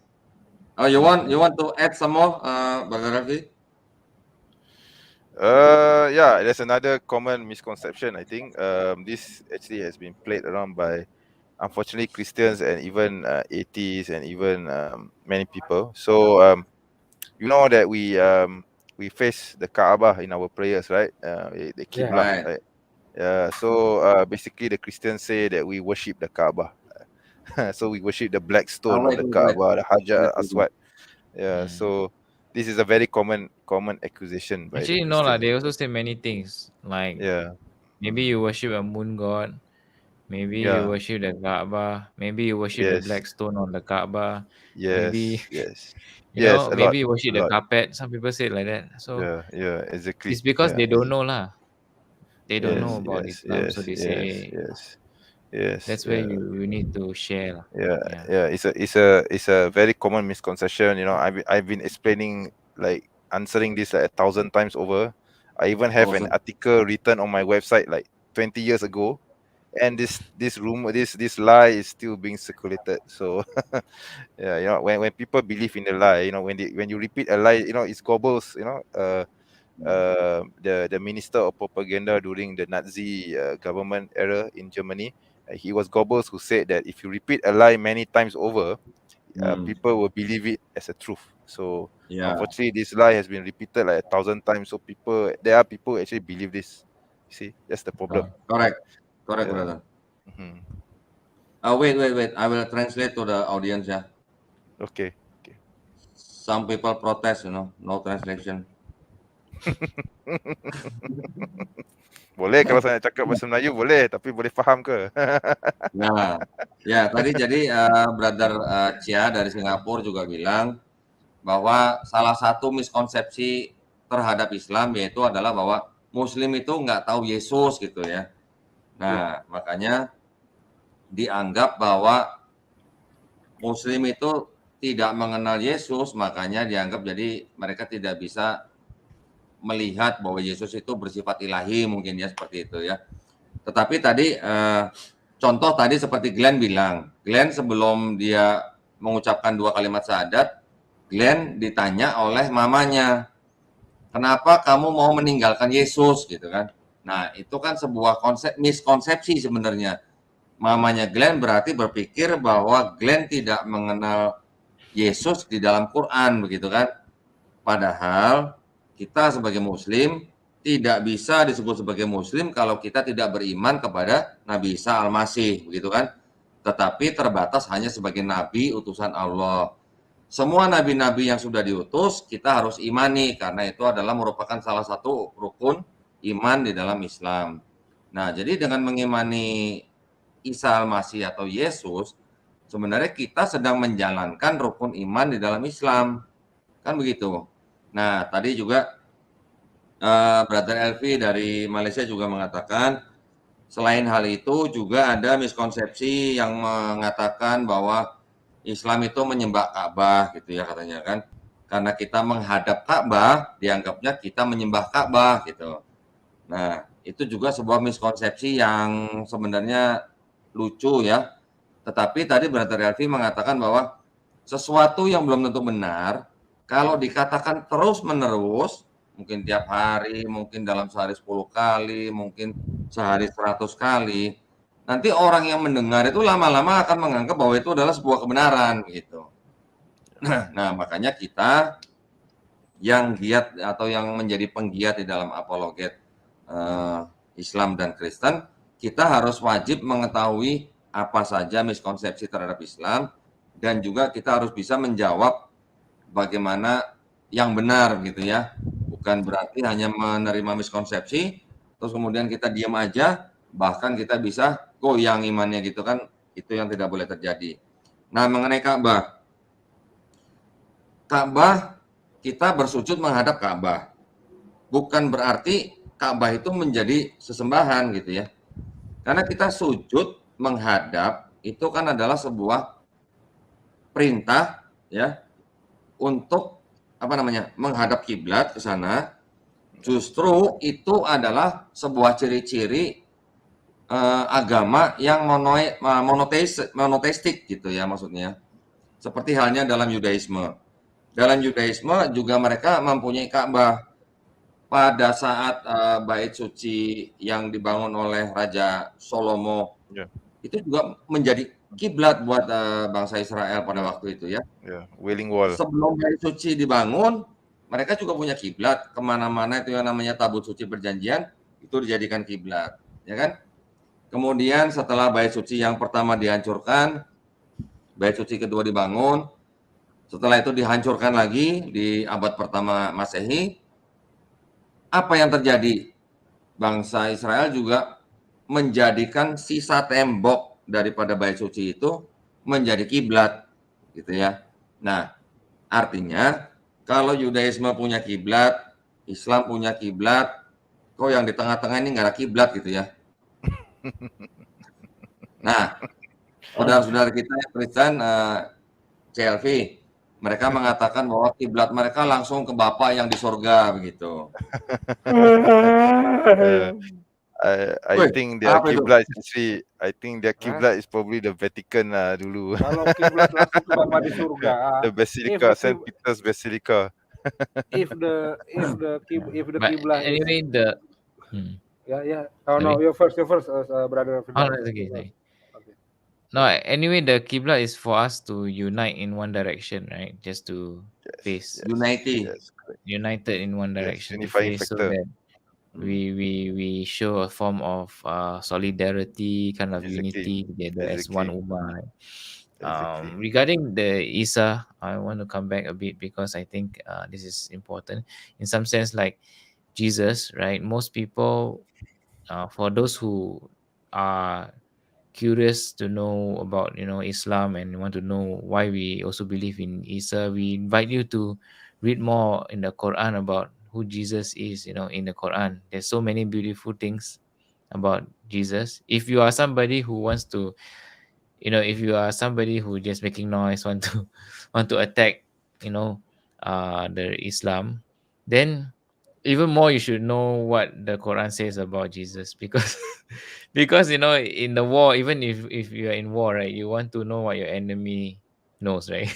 Oh, you want to add some more, Brother Rafi? Yeah, there's another common misconception. I think this actually has been played around by, unfortunately, Christians and even atheists and even many people. So you know that we face the Kaaba in our prayers, right? The Qibla, right? So basically, the Christians say that we worship the Kaaba. So we worship the black stone of the Kaaba, the Hajar Aswad. Yeah. So this is a very common accusation by Actually, the no lah. Christians. They also say many things. Like, maybe you worship a moon god. Maybe you worship the Kaaba. Maybe you worship the black stone on the Kaaba. Maybe maybe you worship the carpet. Some people say it like that. So exactly. it's because they don't know lah. They don't know about Islam, so they say that's where you need to share lah. It's a very common misconception. You know, I've been explaining, like answering this like 1,000 times over. I even have an article written on my website like 20 years ago, and this rumor, this lie is still being circulated. So yeah, you know, when people believe in a lie, you know, when you repeat a lie, you know, it's Goebbels, you know, the minister of propaganda during the Nazi government era in Germany. He was Goebbels who said that if you repeat a lie many times over, people will believe it as a truth. So unfortunately, this lie has been repeated like 1,000 times. So there are people who actually believe this. You see, that's the problem. Correct, brother. Wait. I will translate to the audience, yeah. Okay. Some people protest, you know, no translation. Boleh kalau saya cakap bahasa Melayu boleh, tapi boleh faham ke? Nah, ya tadi jadi Brother Chia dari Singapura juga bilang bahwa salah satu miskonsepsi terhadap Islam yaitu adalah bahwa Muslim itu nggak tahu Yesus gitu ya. Nah, makanya dianggap bahwa Muslim itu tidak mengenal Yesus, makanya dianggap jadi mereka tidak bisa melihat bahwa Yesus itu bersifat ilahi, mungkin ya seperti itu ya. Tetapi tadi contoh tadi seperti Glenn bilang, Glenn sebelum dia mengucapkan 2 kalimat syahadat, Glenn ditanya oleh mamanya, kenapa kamu mau meninggalkan Yesus gitu kan. Nah itu kan sebuah miskonsepsi sebenarnya. Mamanya Glenn berarti berpikir bahwa Glenn tidak mengenal Yesus di dalam Quran begitu kan. Padahal kita sebagai Muslim tidak bisa disebut sebagai Muslim kalau kita tidak beriman kepada Nabi Isa Al-Masih, begitu kan? Tetapi terbatas hanya sebagai Nabi utusan Allah. Semua Nabi-Nabi yang sudah diutus, kita harus imani, karena itu adalah merupakan salah satu rukun iman di dalam Islam. Nah, jadi dengan mengimani Isa Al-Masih atau Yesus, sebenarnya kita sedang menjalankan rukun iman di dalam Islam. Kan begitu. Nah, tadi juga Brother Elvi dari Malaysia juga mengatakan, selain hal itu juga ada miskonsepsi yang mengatakan bahwa Islam itu menyembah Ka'bah gitu ya katanya kan. Karena kita menghadap Ka'bah, dianggapnya kita menyembah Ka'bah gitu. Nah, itu juga sebuah miskonsepsi yang sebenarnya lucu ya. Tetapi tadi Brother Elvi mengatakan bahwa sesuatu yang belum tentu benar, kalau dikatakan terus-menerus, mungkin tiap hari, mungkin dalam sehari 10 kali, mungkin sehari 100 kali, nanti orang yang mendengar itu lama-lama akan menganggap bahwa itu adalah sebuah kebenaran gitu. Nah, makanya kita yang giat atau yang menjadi penggiat di dalam apologet Islam dan Kristen, kita harus wajib mengetahui apa saja miskonsepsi terhadap Islam, dan juga kita harus bisa menjawab bagaimana yang benar gitu ya. Bukan berarti hanya menerima miskonsepsi terus kemudian kita diam aja, bahkan kita bisa goyang imannya gitu kan, itu yang tidak boleh terjadi. Nah, mengenai Ka'bah. Ka'bah, kita bersujud menghadap Ka'bah. Bukan berarti Ka'bah itu menjadi sesembahan gitu ya. Karena kita sujud menghadap itu kan adalah sebuah perintah ya untuk menghadap kiblat ke sana. Justru itu adalah sebuah ciri-ciri agama yang monoteistik gitu ya maksudnya. Seperti halnya dalam Yudaisme. Dalam Yudaisme juga mereka mempunyai Ka'bah. Pada saat bait suci yang dibangun oleh Raja Salomo itu juga menjadi kiblat buat bangsa Israel pada waktu itu ya. Wailing Wall. Sebelum bait suci dibangun, mereka juga punya kiblat. Kemana-mana itu yang namanya tabut suci perjanjian itu dijadikan kiblat, ya kan? Kemudian setelah bait suci yang pertama dihancurkan, bait suci kedua dibangun. Setelah itu dihancurkan lagi di abad pertama Masehi. Apa yang terjadi? Bangsa Israel juga menjadikan sisa tembok daripada bait suci itu menjadi kiblat, gitu ya. Nah, artinya kalau Yudaisme punya kiblat, Islam punya kiblat, kok yang di tengah-tengah ini nggak ada kiblat gitu ya. Nah, saudara-saudara kita yang Kristen, CLV, mereka mengatakan bahwa kiblat mereka langsung ke Bapa yang di surga begitu. I think their kiblat is probably the Vatican dulu. Kalau kiblat langsung ke Bapa di surga. The Basilica, Saint Peter's Basilica. If the kiblat anyway, no, you first, brother. That's okay. No, anyway, the Qibla is for us to unite in one direction, right? Just to face united in one direction to face, so that we show a form of solidarity, kind of unity together as one ummah. Regarding the Isa, I want to come back a bit because I think this is important in some sense. Like Jesus, right? Most people, for those who are curious to know about Islam and want to know why we also believe in Isa, we invite you to read more in the Quran about who Jesus is. In the Quran, there's so many beautiful things about Jesus. If you are somebody who wants to, if you are somebody who just making noise, want to attack, the Islam, then even more you should know what the Quran says about Jesus, because in the war, even if you are in war, right, you want to know what your enemy knows, right?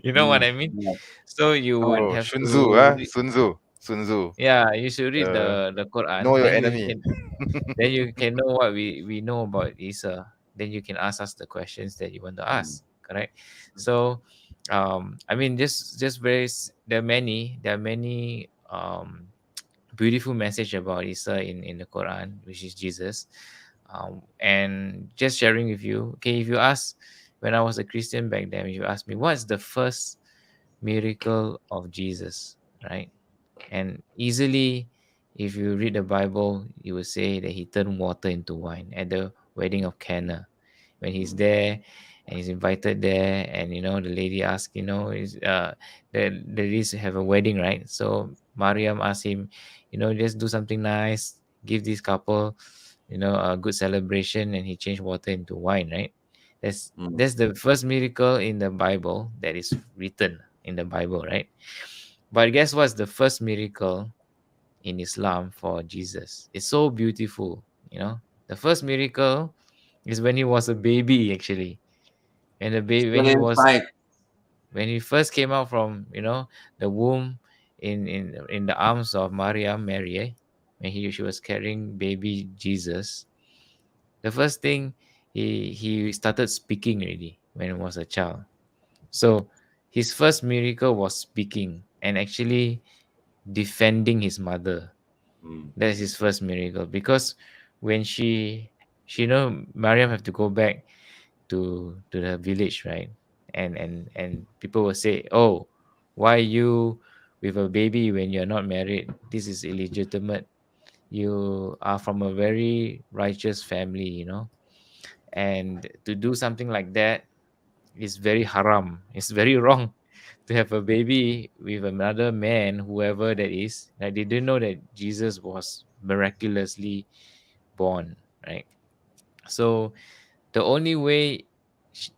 You know what I mean? So you would have Sun Tzu. Yeah, you should read the Quran. Know your enemy. Then you can know what we know about Isa. Then you can ask us the questions that you want to ask. Correct? So just very, there are many beautiful message about Isa in the Quran, which is Jesus. And just sharing with you, okay, if you ask, when I was a Christian back then, if you ask me what's the first miracle of Jesus, right? And easily, if you read the Bible, you will say that he turned water into wine at the wedding of Cana. When he's there and he's invited there, and the lady asked, the ladies have a wedding, right? So Mariam asked him, just do something nice, give this couple, a good celebration, and he changed water into wine, right? That's the first miracle in the Bible that is written in the Bible, right? But guess what's the first miracle in Islam for Jesus? It's so beautiful, The first miracle is when he was a baby, actually. And the baby, when he first came out from the womb in the arms of Mary, when she was carrying baby Jesus, the first thing he started speaking already when he was a child. So his first miracle was speaking and actually defending his mother. That's his first miracle, because when she Mariam have to go back to the village, right? And people will say, oh, why you with a baby when you're not married? This is illegitimate. You are from a very righteous family, and to do something like that it's very haram. It's very wrong to have a baby with another man, whoever that is. Like they didn't know that Jesus was miraculously born, right? So the only way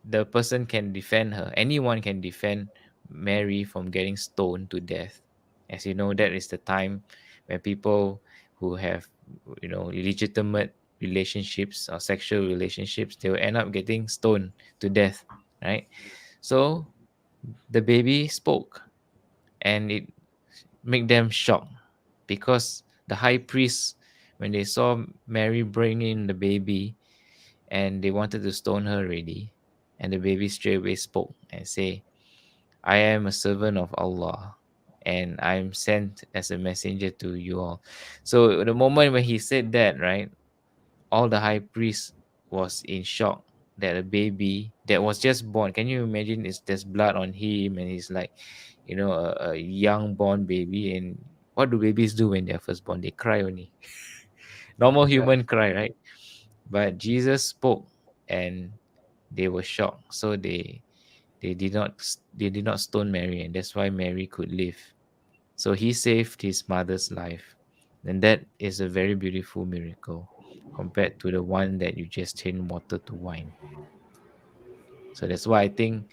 the person can defend her, anyone can defend Mary from getting stoned to death. As you know, that is the time when people who have, legitimate relationships or sexual relationships, they will end up getting stoned to death, right? So the baby spoke, and it made them shocked because the high priest, when they saw Mary bring in the baby, and they wanted to stone her already, and the baby straight away spoke and say, I am a servant of Allah, and I'm sent as a messenger to you all. So the moment when he said that, right, all the high priest was in shock that a baby that was just born, can you imagine, there's blood on him, and he's like, a young born baby. And what do babies do when they're first born? They cry only. Normal human cry, right? But Jesus spoke, and they were shocked. So they did not stone Mary, and that's why Mary could live. So he saved his mother's life, and that is a very beautiful miracle compared to the one that you just change water to wine. So that's why I think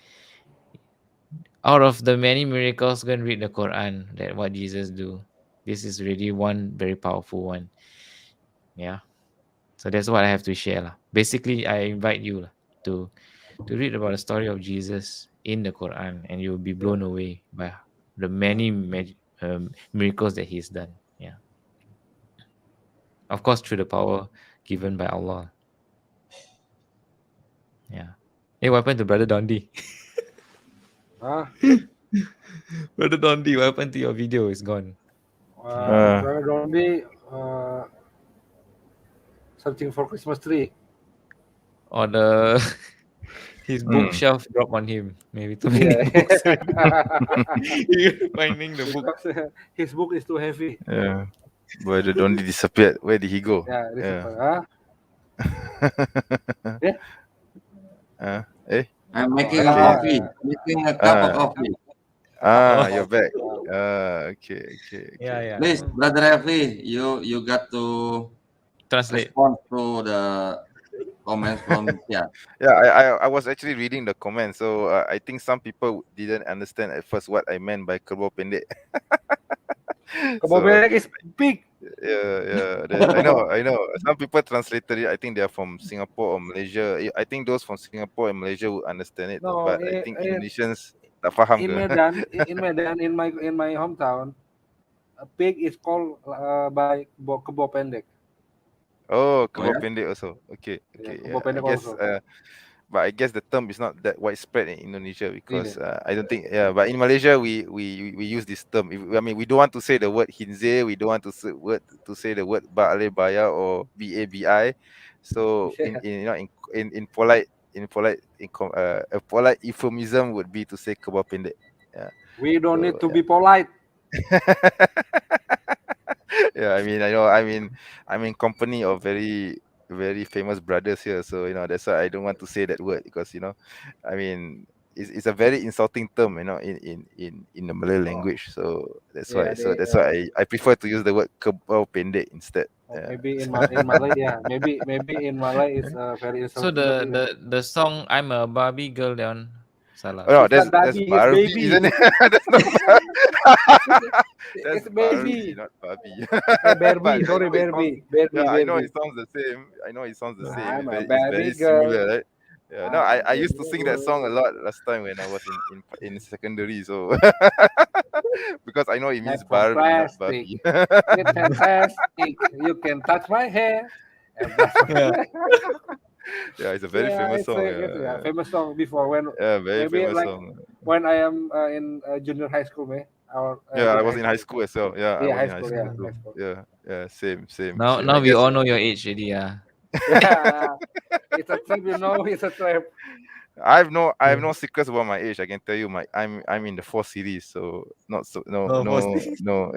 out of the many miracles, go and read the Quran, that what Jesus do. This is really one very powerful one. Yeah. So that's what I have to share lah. Basically, I invite you lah, to read about the story of Jesus in the Quran, and you'll be blown away by the many miracles that he's done. Yeah. Of course, through the power given by Allah. Yeah. Hey, what happened to Brother Dondy? Huh? Brother Dondy, what happened to your video? It's gone. Brother Dondy searching for Christmas tree. Or his bookshelf dropped on him. Maybe too many books. Finding the book. Because his book is too heavy. Yeah. Brother Dondy disappeared. Where did he go? Yeah, Yeah. Yeah. I'm making a coffee. Making a cup of coffee. You're back. Okay. Yeah. Please, Brother Rafi, you got to Translate. respond to the comments from Chia. Yeah, I was actually reading the comments. So I think some people didn't understand at first what I meant by kerbau pendek. Kerbau pendek is big. Yeah. I know. Some people translated it. I think they're from Singapore or Malaysia. I think those from Singapore and Malaysia would understand it. No, but I think Indonesians tak faham in ke? Medan, in my hometown, a pig is called by kerbau pendek. Oh, kerbau pendek also. Okay. Kerbau pendek I guess, also. but I guess the term is not that widespread in Indonesia because I don't think. Yeah, but in Malaysia we use this term. We don't want to say the word hinze. We don't want to say the word ba'ale-baya or babi. So in polite a polite euphemism would be to say kerbau pendek. Yeah. We don't need to be polite. Yeah, I'm in company of very famous brothers here, so that's why I don't want to say that word because it's a very insulting term, in the Malay language. So that's why I prefer to use the word kerbau pendek instead. Maybe in Malay, yeah. Maybe in Malay it's very insulting. So the song "I'm a Barbie Girl" down. Salah. Oh, no, that's Barbie, baby. isn't it? That's It's baby. Not Barbie. Barbie, sorry, Barbie. Yeah, I know it sounds the same. I'm a It's Barbie very girl. similar, right? Yeah, no, I used to sing that song a lot last time when I was in secondary. So because I know it means That's Barbie, not fantastic. Barbie. It's fantastic. You can touch my hair. Yeah, it's a very famous song. Famous song before when very maybe famous like song. when I am in junior high school, I was in high school as well. Yeah, I was in high school too. high school. Yeah, same. Now I we guess, all know your age already. Yeah, it's a trap, it's a trap. I have no secrets about my age. I can tell you I'm in the 4 series, so no.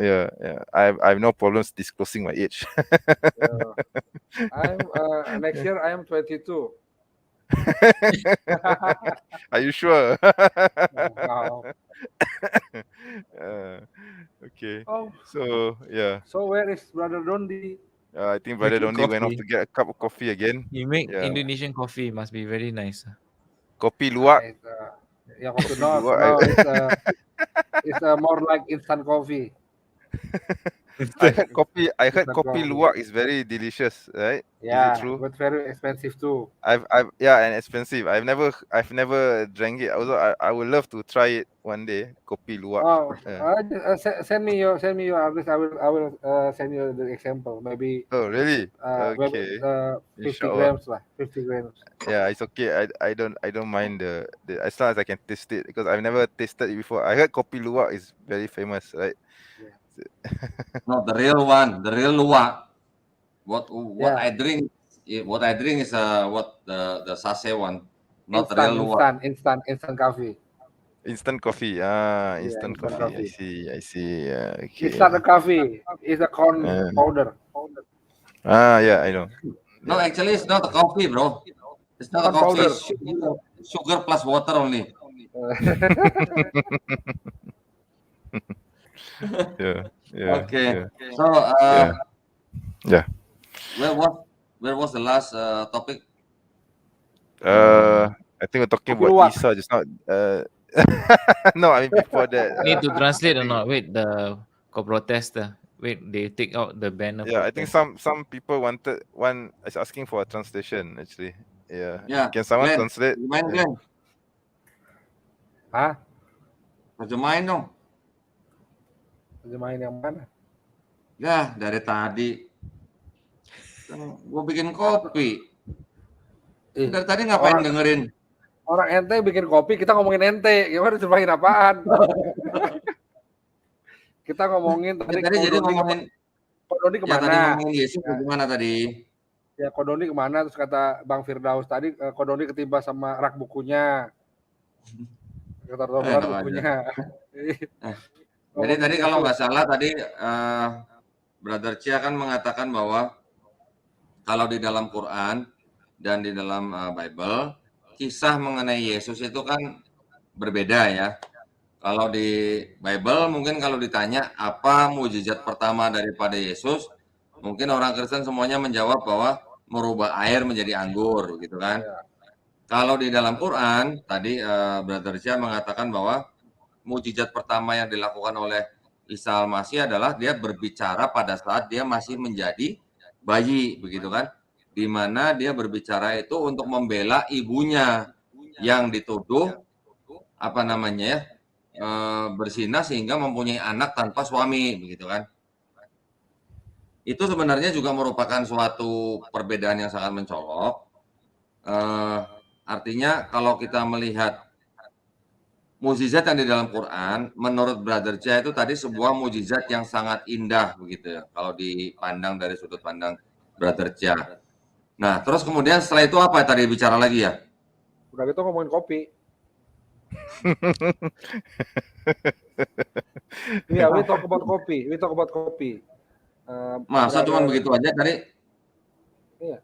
Yeah. I have no problems disclosing my age. I'm next year I am 22. Are you sure? Wow. Okay. Oh, So yeah, so where is Brother Dondy? I think Brother Making Dondi went off to coffee. get a cup of coffee again. You make Yeah, Indonesian coffee, must be very nice. kopi luwak. Yeah, coffee. Kopi No, luwak. no, it's more like instant coffee. I heard kopi. I heard Instant kopi coffee. luwak is very delicious, right? Is it Yeah, true? but very expensive too. Yeah, and expensive. I've never drank it. Also, I would love to try it one day. Kopi luwak. Oh, send me your address. I will send you the example. Maybe Oh, really? maybe Okay. 50 Inshallah. grams lah. 50 grams. Yeah, it's okay. I don't mind the as long as I can taste it because I've never tasted it before. I heard kopi luwak is very famous, right? Yeah. No, the real one, the real luwak. What Yeah. I drink, what I drink is what the sachet one, not the real luwak. Instant coffee. Instant coffee. Yeah, Instant instant coffee. coffee. I see. Okay. It's not a coffee. It's a corn Uh, powder. yeah, I know. No, Yeah. actually, it's not a coffee, bro. It's not a Corn coffee. powder. It's sugar plus water only. Yeah. Okay. Yeah. So, Yeah. where was the last topic? I think we're talking Kopi about luwak. Isa just not. No, I mean before that. Need to translate or not? Wait, the co-protester. Wait, they take out the banner. Yeah, I think protest. some people one is asking for a translation actually. Yeah. Yeah. Can someone Glenn, translate? you mind, Yeah. Glenn? Hah? Terjemahin dong. Terjemahin yang mana? Ya, dari tadi. Gue bikin kopi. Dari tadi ngapain dengerin? Orang ente bikin kopi, kita ngomongin ente. Gimana terjemahin apaan? Kita ngomongin tadi jadi ngomongin Kodoni kemana? Ya tadi ngomongin Yesus gimana tadi? Ya Kodoni kemana? Terus kata Bang Firdaus tadi Kodoni ketimpa sama rak bukunya. Kotor bukunya. Jadi tadi kalau nggak salah tadi Brother Chia kan mengatakan bahwa kalau di dalam Quran dan di dalam Bible kisah mengenai Yesus itu kan berbeda ya. Kalau di Bible mungkin kalau ditanya apa mukjizat pertama daripada Yesus, mungkin orang Kristen semuanya menjawab bahwa merubah air menjadi anggur gitu kan. Ya. Kalau di dalam Quran tadi Brother Chia mengatakan bahwa mukjizat pertama yang dilakukan oleh Isa Al-Masih adalah dia berbicara pada saat dia masih menjadi bayi begitu kan. Di mana dia berbicara itu untuk membela ibunya yang dituduh apa namanya ya? Berzina sehingga mempunyai anak tanpa suami begitu kan. Itu sebenarnya juga merupakan suatu perbedaan yang sangat mencolok. Artinya kalau kita melihat mukjizat yang di dalam Quran, menurut Brother Chia itu tadi sebuah mukjizat yang sangat indah begitu ya, kalau dipandang dari sudut pandang Brother Chia. Nah, terus kemudian setelah itu apa tadi bicara lagi ya? Udah gitu ngomongin kopi. Yeah, we talk about coffee. Masa cuma begitu aja tadi? Iya.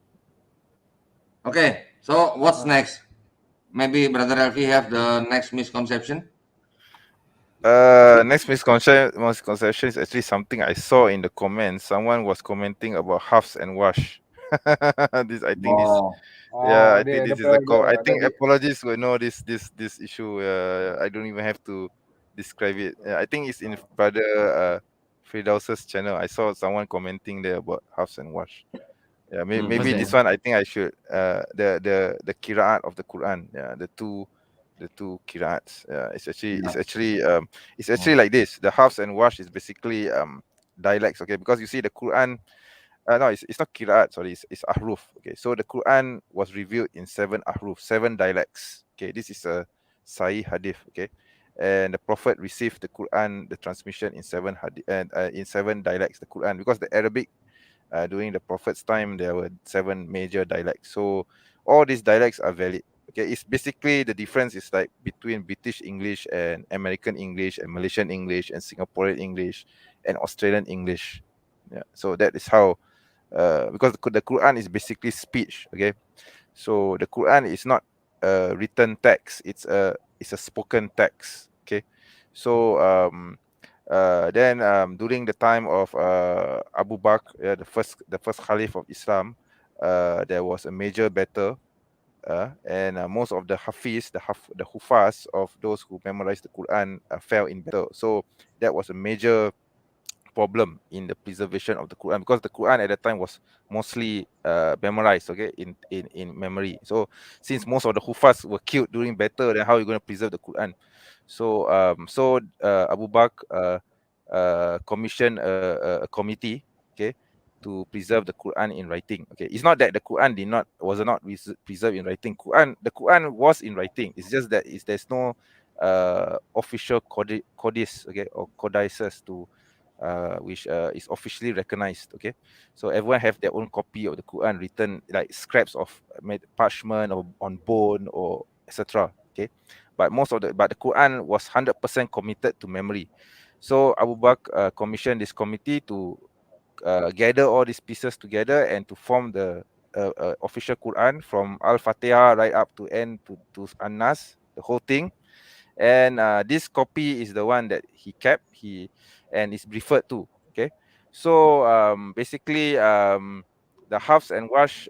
Okay, so what's next? Maybe Brother Elvi have the next misconception? Next misconception is actually something I saw in the comments. Someone was commenting about halves and wash. This I think this. Yeah, I think this is a I think apologists will know this issue. I don't even have to describe it. I think it's in Brother Firdaus's channel. I saw someone commenting there about halves and wash. Yeah, maybe this one I think I should the qiraat of the Quran. Yeah, the two qiraats. Yeah, it's actually like this. The halves and wash is basically dialects. Okay, because you see the Quran. No, it's not qiraat. Sorry, it's ahruf. Okay, so the Quran was revealed in 7 ahruf, 7 dialects. Okay, this is a sahih hadith. Okay, and the Prophet received the Quran, the transmission in 7 hadith and in 7 dialects. The Quran, because the Arabic during the Prophet's time there were 7 major dialects. So all these dialects are valid. Okay, it's basically the difference is like between British English and American English and Malaysian English and Singaporean English and Australian English. Yeah, so that is how. Because the Quran is basically speech, okay. So the Quran is not a written text; it's a spoken text. Okay, so then during the time of Abu Bakr, the first Caliph of Islam, there was a major battle, and most of the Hafiz, the Hufaz of those who memorized the Quran fell in battle. So that was a major problem in the preservation of the Quran, because the Quran at that time was mostly memorized, okay, in memory. So since most of the Hufaz were killed during battle, then how are you going to preserve the Quran? So Abu Bakr commissioned a committee, okay, to preserve the Quran in writing. Okay, it's not that the Quran was not preserved in writing. The Quran was in writing. It's just that there's no official codice, okay, or codices to which is officially recognized. Okay, so everyone have their own copy of the Quran written, like scraps of parchment or on bone or etc. Okay, but the Quran was 100% committed to memory. So Abu Bakr commissioned this committee to gather all these pieces together and to form the official Quran from Al-Fatiha right up to end to An-Nas, the whole thing. And this copy is the one that he kept, and is referred to. Okay, so basically the Hafs and Wash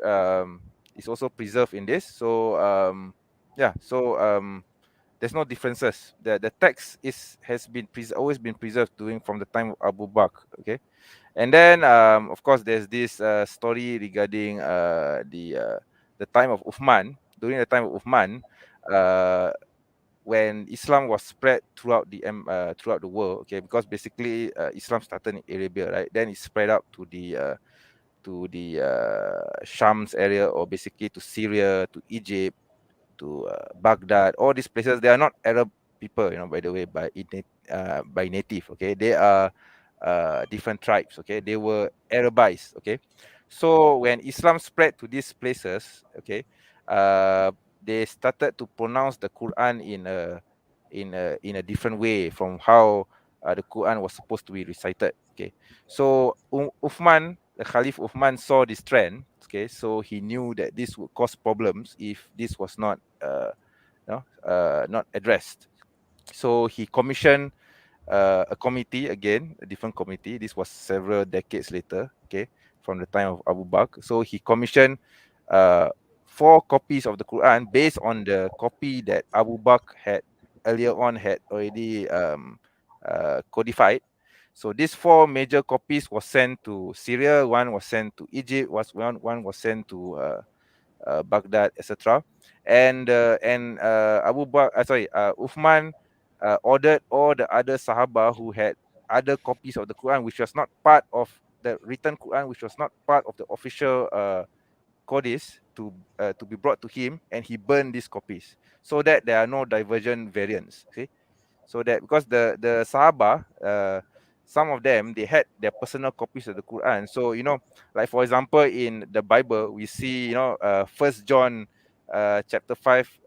is also preserved in this. So there's no differences. The text has been always been preserved from the time of Abu Bakr. Okay, and then of course there's this story regarding the time of Uthman. During the time of Uthman, when Islam was spread throughout the world, okay, because basically Islam started in Arabia, right? Then it spread out to the Shams area, or basically to Syria, to Egypt, to Baghdad. All these places, they are not Arab people, by the way, by native. Okay, they are different tribes. Okay, they were Arabized. Okay, so when Islam spread to these places, okay, they started to pronounce the Quran in a different way from how the Quran was supposed to be recited. Okay, so Uthman, the Caliph Uthman, saw this trend. Okay, so he knew that this would cause problems if this was not not addressed. So he commissioned a committee, again, a different committee. This was several decades later, okay, from the time of Abu Bakr. So he commissioned 4 copies of the Quran based on the copy that Abu Bakr had earlier on had already codified. So these 4 major copies was sent to Syria, one was sent to Egypt, one was sent to Baghdad, etc. And Uthman ordered all the other Sahaba who had other copies of the Quran, which was not part of the written Quran, which was not part of the official codice, to be brought to him, and he burned these copies so that there are no divergent variants. Okay, so that because the Sahaba, some of them, they had their personal copies of the Quran. So like for example, in the Bible we see, First John chapter 5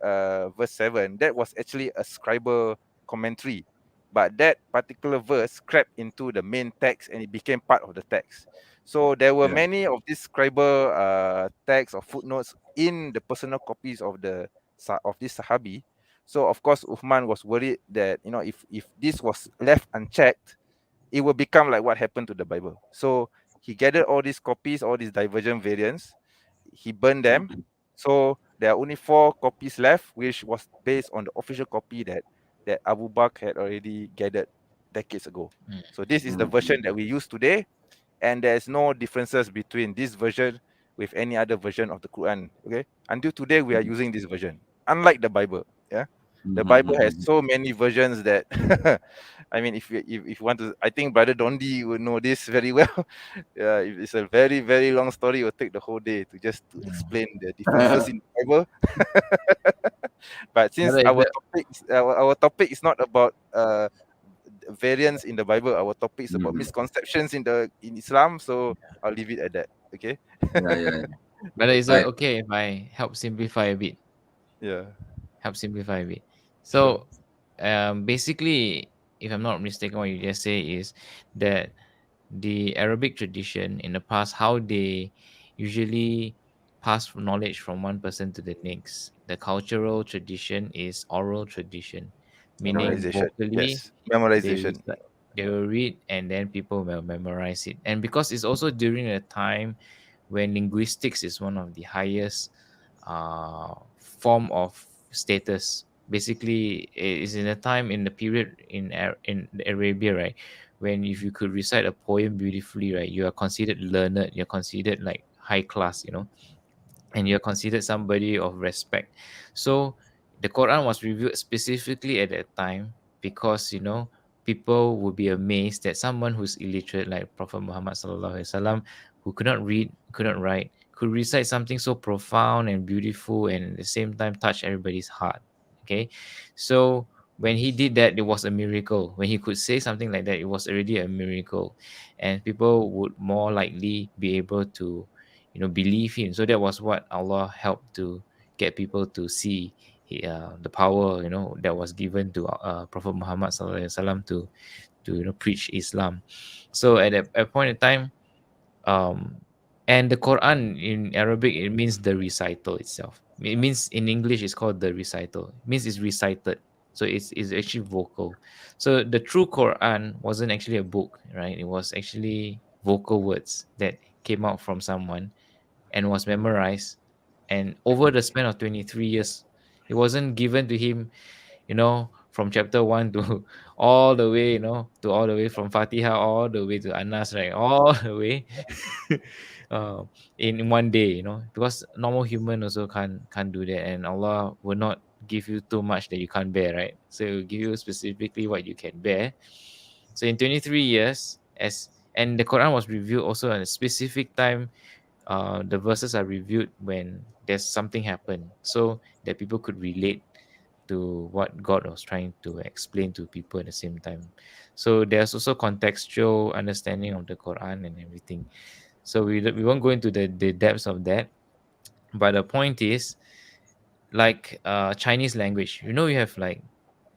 verse 7, that was actually a scribal commentary, but that particular verse crept into the main text and it became part of the text. So there were many of these scribal texts or footnotes in the personal copies of this Sahabi. So of course Uthman was worried that if this was left unchecked, it will become like what happened to the Bible. So he gathered all these copies, all these divergent variants, he burned them. So there are only 4 copies left, which was based on the official copy that Abu Bakr had already gathered decades ago. So this is the version that we use today, and there's no differences between this version with any other version of the Quran. Okay, until today we are using this version, unlike the Bible. Yeah, the Bible has so many versions that I mean, if you want to, I think Brother Dondy will know this very well. Yeah, it's a very, very long story. It will take the whole day to explain the differences in the Bible. But since our topic is not about variance in the Bible, our topic is about misconceptions in Islam. So I'll leave it at that. Okay. Yeah. But is it okay if I help simplify a bit? Yeah. Help simplify a bit. So, basically, if I'm not mistaken, what you just say is that the Arabic tradition in the past, how they usually pass knowledge from one person to the next. The cultural tradition is oral tradition, meaning Memorization. vocally Yes. they Memorization. recite, they will read and then people will memorize it. And because it's also during a time when linguistics is one of the highest form of status. Basically, it is in a time in the period in Arabia, right? When if you could recite a poem beautifully, right, you are considered learned, you're considered like high class, and you're considered somebody of respect. So the Quran was revealed specifically at that time because people would be amazed that someone who's illiterate like Prophet Muhammad sallallahu alaihi wasallam, who could not read, could not write, could recite something so profound and beautiful and at the same time touch everybody's heart. Okay, so when he did that, it was a miracle. When he could say something like that, it was already a miracle, and people would more likely be able to believe him. So that was what Allah helped to get people to see the power that was given to Prophet Muhammad sallallahu alaihi wasallam to preach Islam. So at a point in time, um and the Quran in Arabic, it means the recital itself. It means in English it's called the recital. It means it's recited. So it's actually vocal. So the true Quran wasn't actually a book, right? It was actually vocal words that came out from someone and was memorized. And over the span of 23 years, it wasn't given to him, from chapter 1 to all the way, to all the way from Fatiha all the way to Anas, right? All the way uh, in one day, because normal human also can't do that. And Allah will not give you too much that you can't bear, right? So He will give you specifically what you can bear. So in 23 years, and the Quran was revealed also at a specific time. The verses are reviewed when there's something happen, so that people could relate to what God was trying to explain to people at the same time. So there's also contextual understanding of the Quran and everything. So we won't go into the depths of that, but the point is, like Chinese language, you have like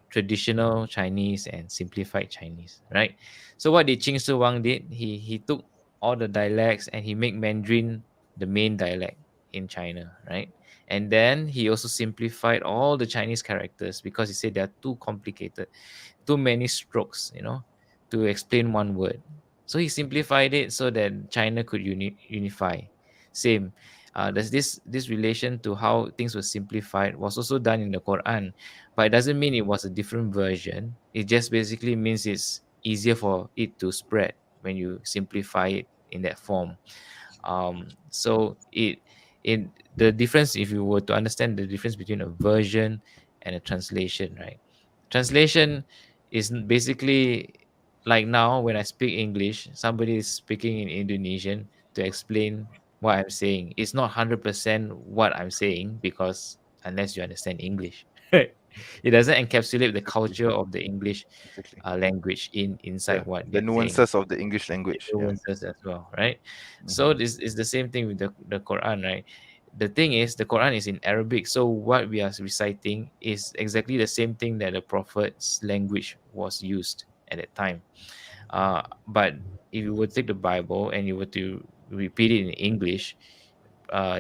traditional Chinese and simplified Chinese, right? So what did Qin Shi Huang did? He took all the dialects and he made Mandarin the main dialect in China, right? And then he also simplified all the Chinese characters because he said they are too complicated, too many strokes, to explain one word. So he simplified it so that China could unify. Same. There's this relation to how things were simplified was also done in the Quran, but it doesn't mean it was a different version. It just basically means it's easier for it to spread when you simplify it in that form. So it the difference, if you were to understand the difference between a version and a translation, right? Translation is basically like now when I speak English, somebody is speaking in Indonesian to explain what I'm saying. It's not 100% what I'm saying because unless you understand English, it doesn't encapsulate the Exactly. culture of the English Exactly. language inside Yeah. what The they're saying. nuances of the English language. Yeah. Influences as well, right? So this is the same thing with the Quran, right? The thing is, the Quran is in Arabic, so what we are reciting is exactly the same thing that the Prophet's language was used at that time. But if you would take the Bible and you were to repeat it in English,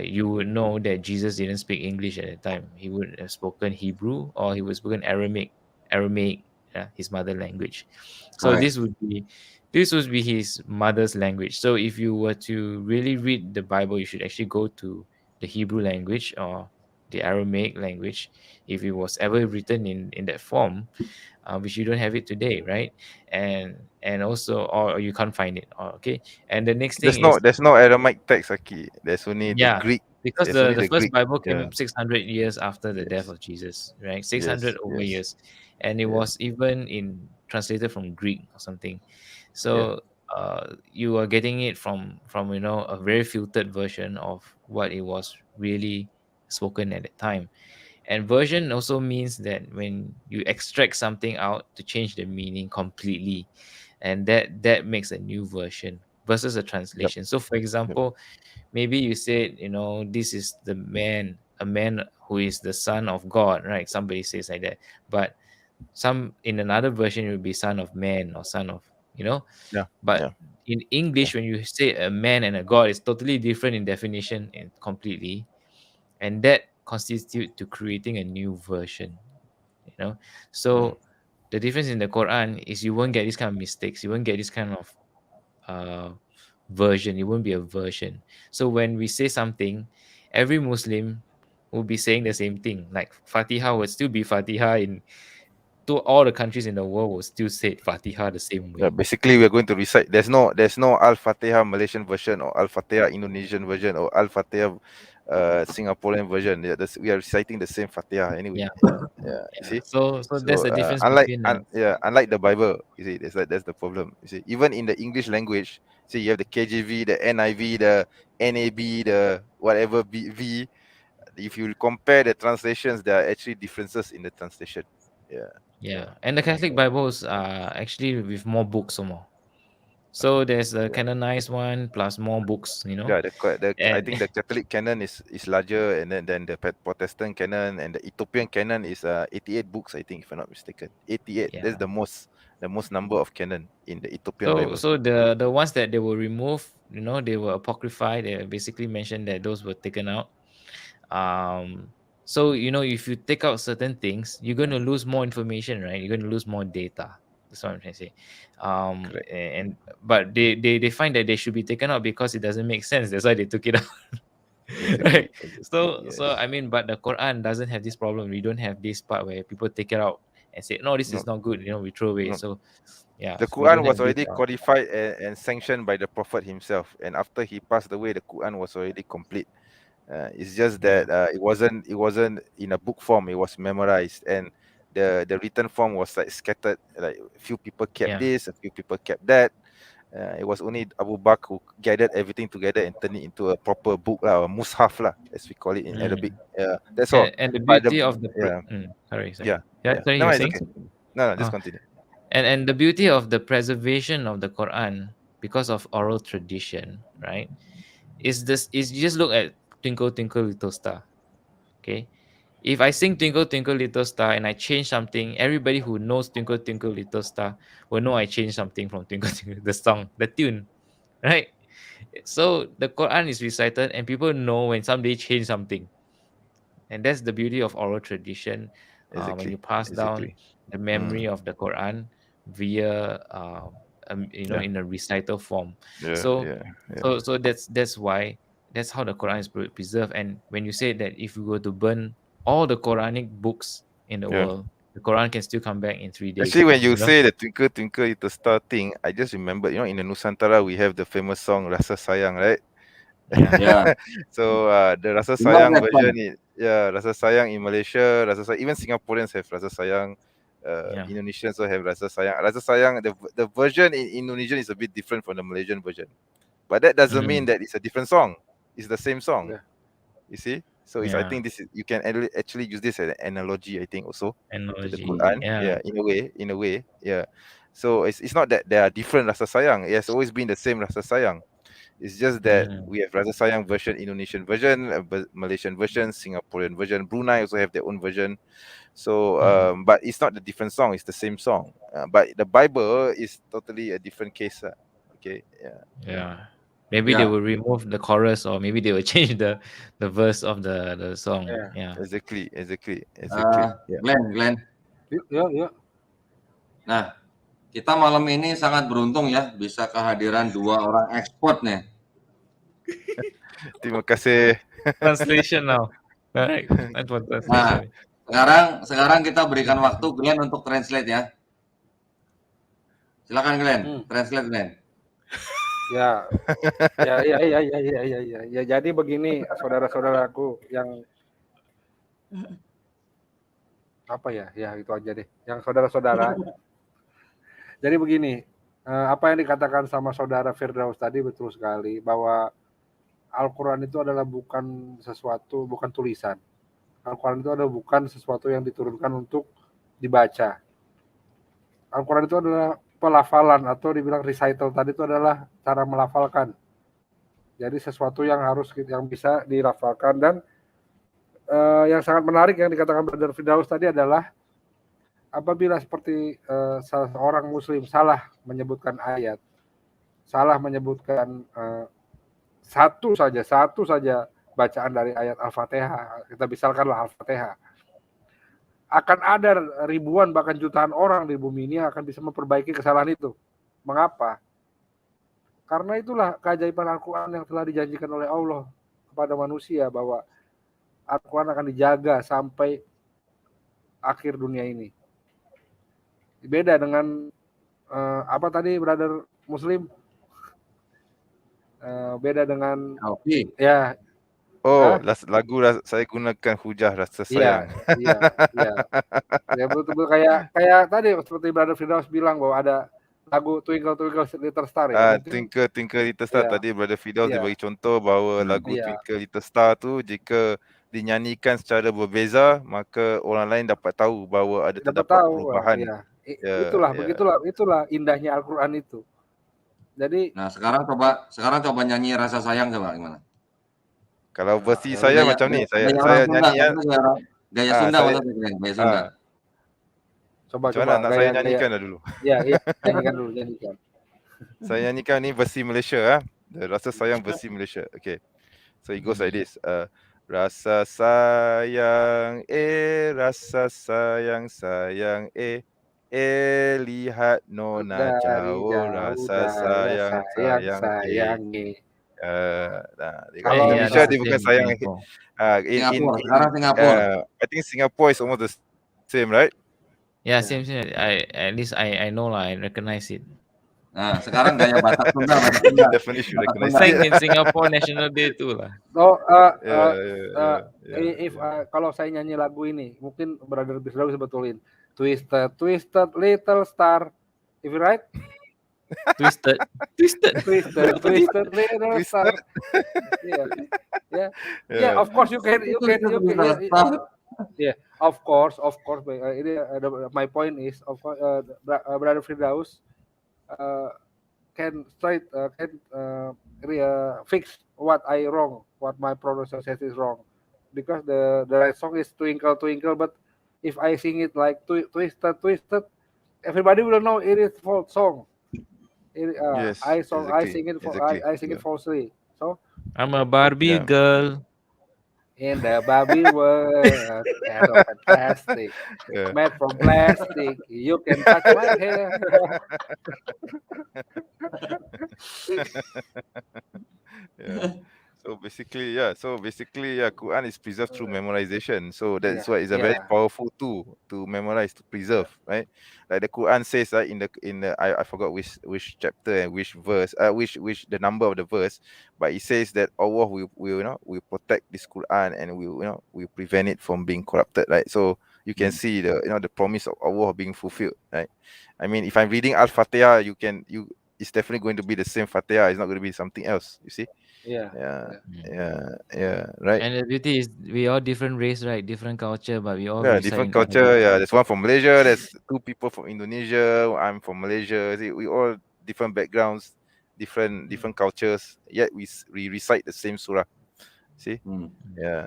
you would know that Jesus didn't speak English at that time. He would have spoken Hebrew or he would have spoken Aramaic, his mother language. So Correct. this would be his mother's language. So if you were to really read the Bible, you should actually go to the Hebrew language or the Aramaic language if it was ever written in that form, which you don't have it today, right? And also, or you can't find it. Okay. And the next thing is, There's no Aramaic text, Aki. There's only the yeah, Greek. because There's the only the the first Greek. Bible Yeah. came 600 years after the death Yes. of Jesus, right? Yes. 600 over Yes. years, and it Yeah. was even in translated from Greek or something. Yeah. So you are getting it from a very filtered version of what it was really spoken at the time. And version also means that when you extract something out to change the meaning completely, and that makes a new version versus a Yep. translation. So for Yep. example, maybe you said, this is a man who is the son of God, right? Somebody says like that, but some in another version it would be son of man or son of, Yeah. but Yeah. in English, when you say a man and a god, it's totally different in definition and completely, and that constitute to creating a new version. You know, so the difference in the Quran is you won't get this kind of mistakes. You won't get this kind of version. It won't be a version. So when we say something, every Muslim will be saying the same thing. Like Fatiha would still be Fatiha in to all the countries in the world will still say Fatiha the same way. Yeah, basically we're going to recite. There's no Al-Fatiha Malaysian version or Al-Fatiha Indonesian version or Al-Fatiha Singaporean version. Yeah, we are reciting the same Fatiha anyway. Yeah. You see. So that's So the difference unlike between unlike the Bible, you see, that's the problem. You see, even in the English language, see, you have the KJV, the NIV, the NAB, the whatever V. If you compare the translations, there are actually differences in the translation. and the Catholic Bibles are actually with more books or more. So there's the canonized one plus more books, you know. Yeah, I And think the Catholic canon is larger, and then the Protestant canon and the Ethiopian canon is 88 books, I think, if I'm not mistaken. 88. That's the most number of canon in the Ethiopian Bible. so the ones that they will remove, you know, they were apocryphy. They basically mentioned that those were taken out. So you know, if you take out certain things, you're going to lose more information, right? You're going to lose more data. That's what I'm trying to say. Correct. But they find that they should be taken out because it doesn't make sense. That's why they took it out. Exactly. Right. Exactly, yes. So I mean, but the Quran doesn't have this problem. We don't have this part where people take it out and say, no, this is not good. You know, we throw away. No. So yeah, The we don't Quran was have this already part. codified and sanctioned by the Prophet himself, and after he passed away, the Quran was already complete. It's just that it wasn't in a book form. It was memorized, and the written form was like scattered. Like a few people kept this, a few people kept that. It was only Abu Bakr who gathered everything together and turned it into a proper book, or mushaf, as we call it in Arabic. That's all. And the But beauty of the sorry. Sorry, No, you're it's saying? okay. No, just continue. And the beauty of the preservation of the Quran because of oral tradition, right? Is you just look at Twinkle Twinkle Little Star. Okay. If I sing Twinkle Twinkle Little Star and I change something, everybody who knows Twinkle Twinkle Little Star will know I changed something from Twinkle Twinkle, the song, the tune, right? So the Quran is recited and people know when somebody changed something. And that's the beauty of oral tradition. When you pass down the memory of the Quran via in a recital form. So that's why that's how the Quran is preserved. And when you say that if you were to burn all the Quranic books in the world, the Quran can still come back in 3 days. Actually, when you say the Twinkle Twinkle Little Star thing, I just remember, in the Nusantara we have the famous song Rasa Sayang, right? Yeah. So the Rasa Sayang version, Rasa Sayang in Malaysia, even Singaporeans have Rasa Sayang. Indonesians also have Rasa Sayang. Rasa Sayang, the version in Indonesian is a bit different from the Malaysian version, but that doesn't mean that it's a different song. It's the same song. You see. So I think you can actually use this as an analogy. I think also to the Quran. In a way. So it's not that there are different Rasa Sayang. It has always been the same Rasa Sayang. It's just that we have Rasa Sayang version, Indonesian version, Malaysian version, Singaporean version. Brunei also have their own version. So, but it's not the different song; it's the same song. But the Bible is totally a different case. Okay. Maybe they will remove the chorus, or maybe they will change the verse of the song. Exactly. Glenn. Ya. Nah, kita malam ini sangat beruntung ya bisa kehadiran 2 orang expert nih. Terima kasih. Translation now. Nah, sekarang kita berikan waktu Glenn untuk translate ya. Silakan Glenn, translate Glenn. Ya. Jadi begini, saudara-saudaraku yang itu aja deh. Yang saudara-saudara. Jadi begini, apa yang dikatakan sama saudara Firdaus tadi betul sekali, bahwa Al-Quran itu adalah bukan tulisan. Al-Quran itu adalah bukan sesuatu yang diturunkan untuk dibaca. Al-Quran itu adalah pelafalan, atau dibilang recital tadi itu adalah cara melafalkan. Jadi sesuatu yang bisa dilafalkan. Dan yang sangat menarik yang dikatakan Brother Firdaus tadi adalah apabila seperti seorang muslim salah menyebutkan ayat, salah menyebutkan satu saja bacaan dari ayat Al-Fatihah, kita misalkanlah Al-Fatihah, akan ada ribuan bahkan jutaan orang di bumi ini yang akan bisa memperbaiki kesalahan itu. Mengapa? Karena itulah keajaiban Al-Quran yang telah dijanjikan oleh Allah kepada manusia, bahwa Al-Quran akan dijaga sampai akhir dunia ini. Beda dengan apa tadi, brother Muslim? Beda dengan ya. Lagu saya gunakan hujah rasa sayang. Iya. Ya betul-betul kayak tadi seperti brother Firdaus bilang bahwa ada lagu Twinkle Twinkle Little Star ya. Twinkle Little Star tadi brother Firdaus dia bagi contoh bahawa lagu Twinkle Little Star tu jika dinyanyikan secara berbeza, maka orang lain dapat tahu bahawa ada terdapat perubahan. Itulah indahnya Al-Quran itu. Jadi sekarang coba nyanyi Rasa Sayang, coba gimana? Kalau versi saya macam ni, saya nyanyi gaya Sunda maksudnya, gaya Sunda. Coba nak saya nyanyikan dah dulu. Ya, nyanyikan. Saya nyanyikan ni versi Malaysia Rasa Sayang versi Malaysia. Okay. So it goes like this. Rasa sayang, rasa sayang, lihat nona jauh, rasa sayang, kalau Indonesia dia bukan sayang. Singapore. I think Singapore is almost the same, right? Yeah, same. At least I know lah, I recognize it. Nah, sekarang gaya Batak Sunda. Definitely should recognize Sang it. in Singapore National Day tu lah. Kalau saya nyanyi lagu ini, mungkin brother Firdaus sebetulin. Twisted little star. If you right? Twisted little star. Yeah, of course you can. Yeah, of course. My point is, of course, brother Firdaus can fix what I wrong, what my producer says is wrong, because the right song is Twinkle Twinkle, but if I sing it like Twisted, everybody will know it is false song. Yes, I sing it falsely. So I'm a Barbie girl in the Barbie world, fantastic, made from plastic. You can touch my hair. So basically, Quran is preserved through memorization. So that's why it's a very powerful tool to memorize, to preserve, right? Like the Quran says, in the I forgot which chapter and which verse, which the number of the verse, but it says that Allah will protect this Quran and will prevent it from being corrupted, right? So you can see the promise of Allah being fulfilled, right? I mean, if I'm reading Al-Fatihah, it's definitely going to be the same Fatihah. It's not going to be something else. You see? Yeah, And right. the beauty is we all different race, right? Different culture, but we all different culture. There's one from Malaysia. There's two people from Indonesia. I'm from Malaysia. See, we all different backgrounds, different cultures. Yet we recite the same surah. See? Yeah.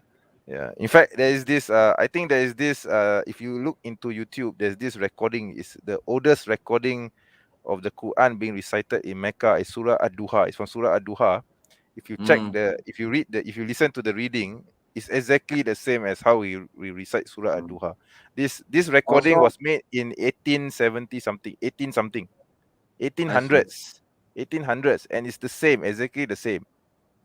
In fact, there is this. I think there is this. If you look into YouTube, there's this recording. It's the oldest recording of the Quran being recited in Mecca. Is Surah Ad-Duha. It's from Surah Ad-Duha. If you check if you listen to the reading, it's exactly the same as how we recite Surah Ad-Duha. This recording was made in 1800s, and it's exactly the same.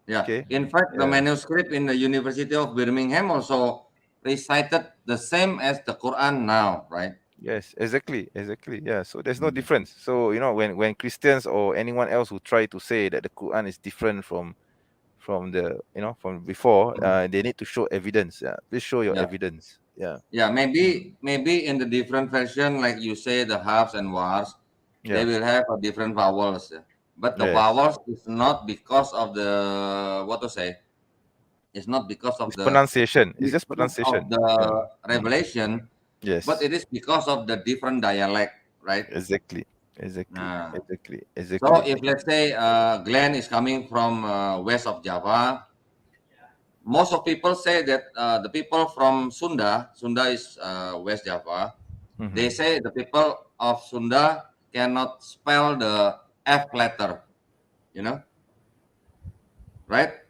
Yeah. Okay. In fact, the manuscript in the University of Birmingham also recited the same as the Quran now, right? Yes, exactly. Yeah. So there's no difference. So when Christians or anyone else who try to say that the Quran is different from before, they need to show evidence. Please show your evidence. Maybe in the different version, like you say, the halves and wars, they will have a different vowels. But the vowels is not because of the it's not because of the pronunciation. It's just pronunciation of the revelation. Yes. But it is because of the different dialect, right? Exactly. So if let's say Glenn is coming from west of Java, most of people say that the people from Sunda is West Java. They say the people of Sunda cannot spell the F letter. you know, right,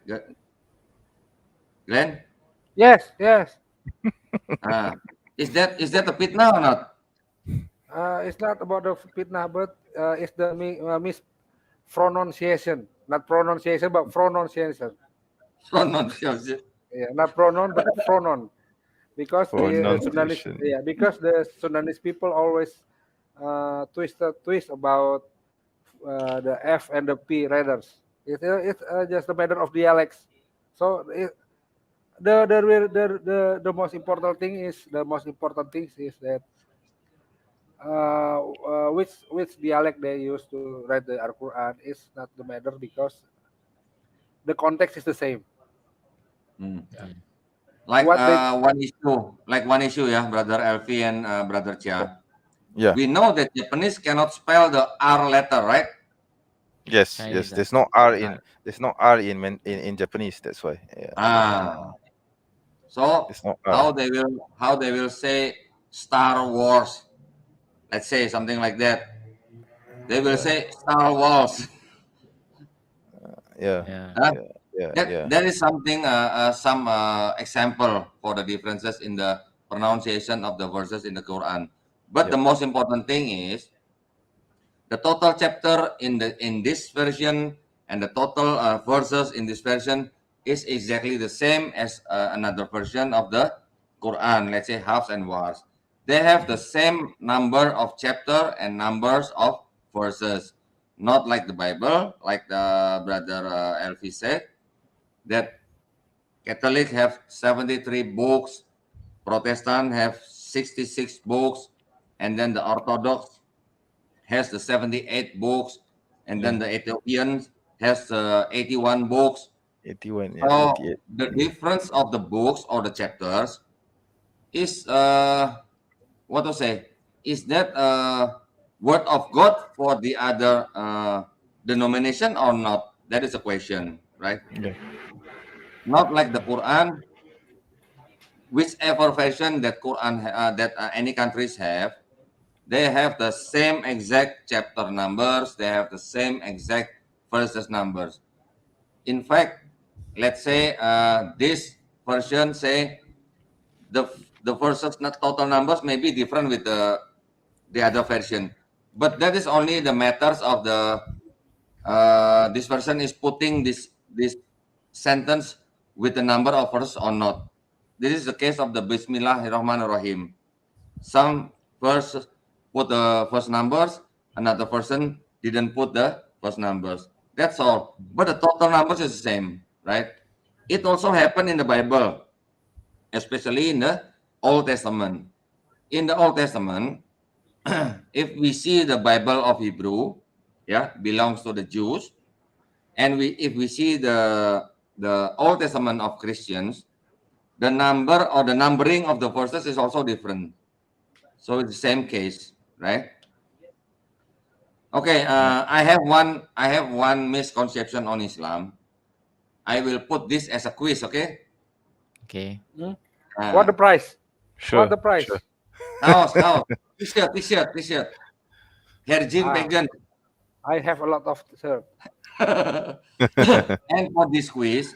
Glenn? Yes. Is that a fitnah or not? It's not about the fitnah, but it's the mispronunciation. Not pronunciation, but pronunciation. Pronunciation. Yeah, not pronoun, but pronoun. Because the Sundanese, Pronunciation. because the Sundanese people always twist about the F and the P letters. It's just a matter of dialects. So the most important thing is that which dialect they use to write the Al-Quran is not the matter, because the context is the same. Like one issue, yeah, Brother Elvi and Brother Chia. Yeah. We know that Japanese cannot spell the R letter, right? Yes. There's no R in Japanese. That's why. Yeah. So There's no R. how they will say Star Wars? Let's say something like that. They will say Star Wars. That is something, some example for the differences in the pronunciation of the verses in the Quran. But the most important thing is the total chapter in this version and the total verses in this version is exactly the same as another version of the Quran. Let's say Hafs and Wars. They have the same number of chapter and numbers of verses. Not like the Bible, like the Brother Elvi said, that Catholic have 73 books, Protestant have 66 books, and then the Orthodox has the 78 books, and then the Ethiopian has 81 books. 81, So 88. the difference of the books or the chapters is what to say? Is that word of God for the other denomination or not? That is a question, right? Yeah. Not like the Quran, whichever version that Quran that any countries have, they have the same exact chapter numbers, they have the same exact verses numbers. In fact, let's say this version say the verses not total numbers may be different with the other version, but that is only the matters of the this person is putting this sentence with the number of verses or not. This is the case of the Bismillahirrahmanirrahim. Some verses put the first numbers, another person didn't put the first numbers. That's all. But the total numbers is the same, right? It also happened in the Bible, especially in the Old Testament. In the Old Testament, if we see the Bible of Hebrew, belongs to the Jews, and if we see the Old Testament of Christians, the number or the numbering of the verses is also different. So it's the same case, right? Okay, I have one misconception on Islam. I will put this as a quiz, okay? Okay. What the price? Sure. What the price? Sure. Now, T-shirt. Herjin Pagan. I have a lot of shirt. And for this quiz,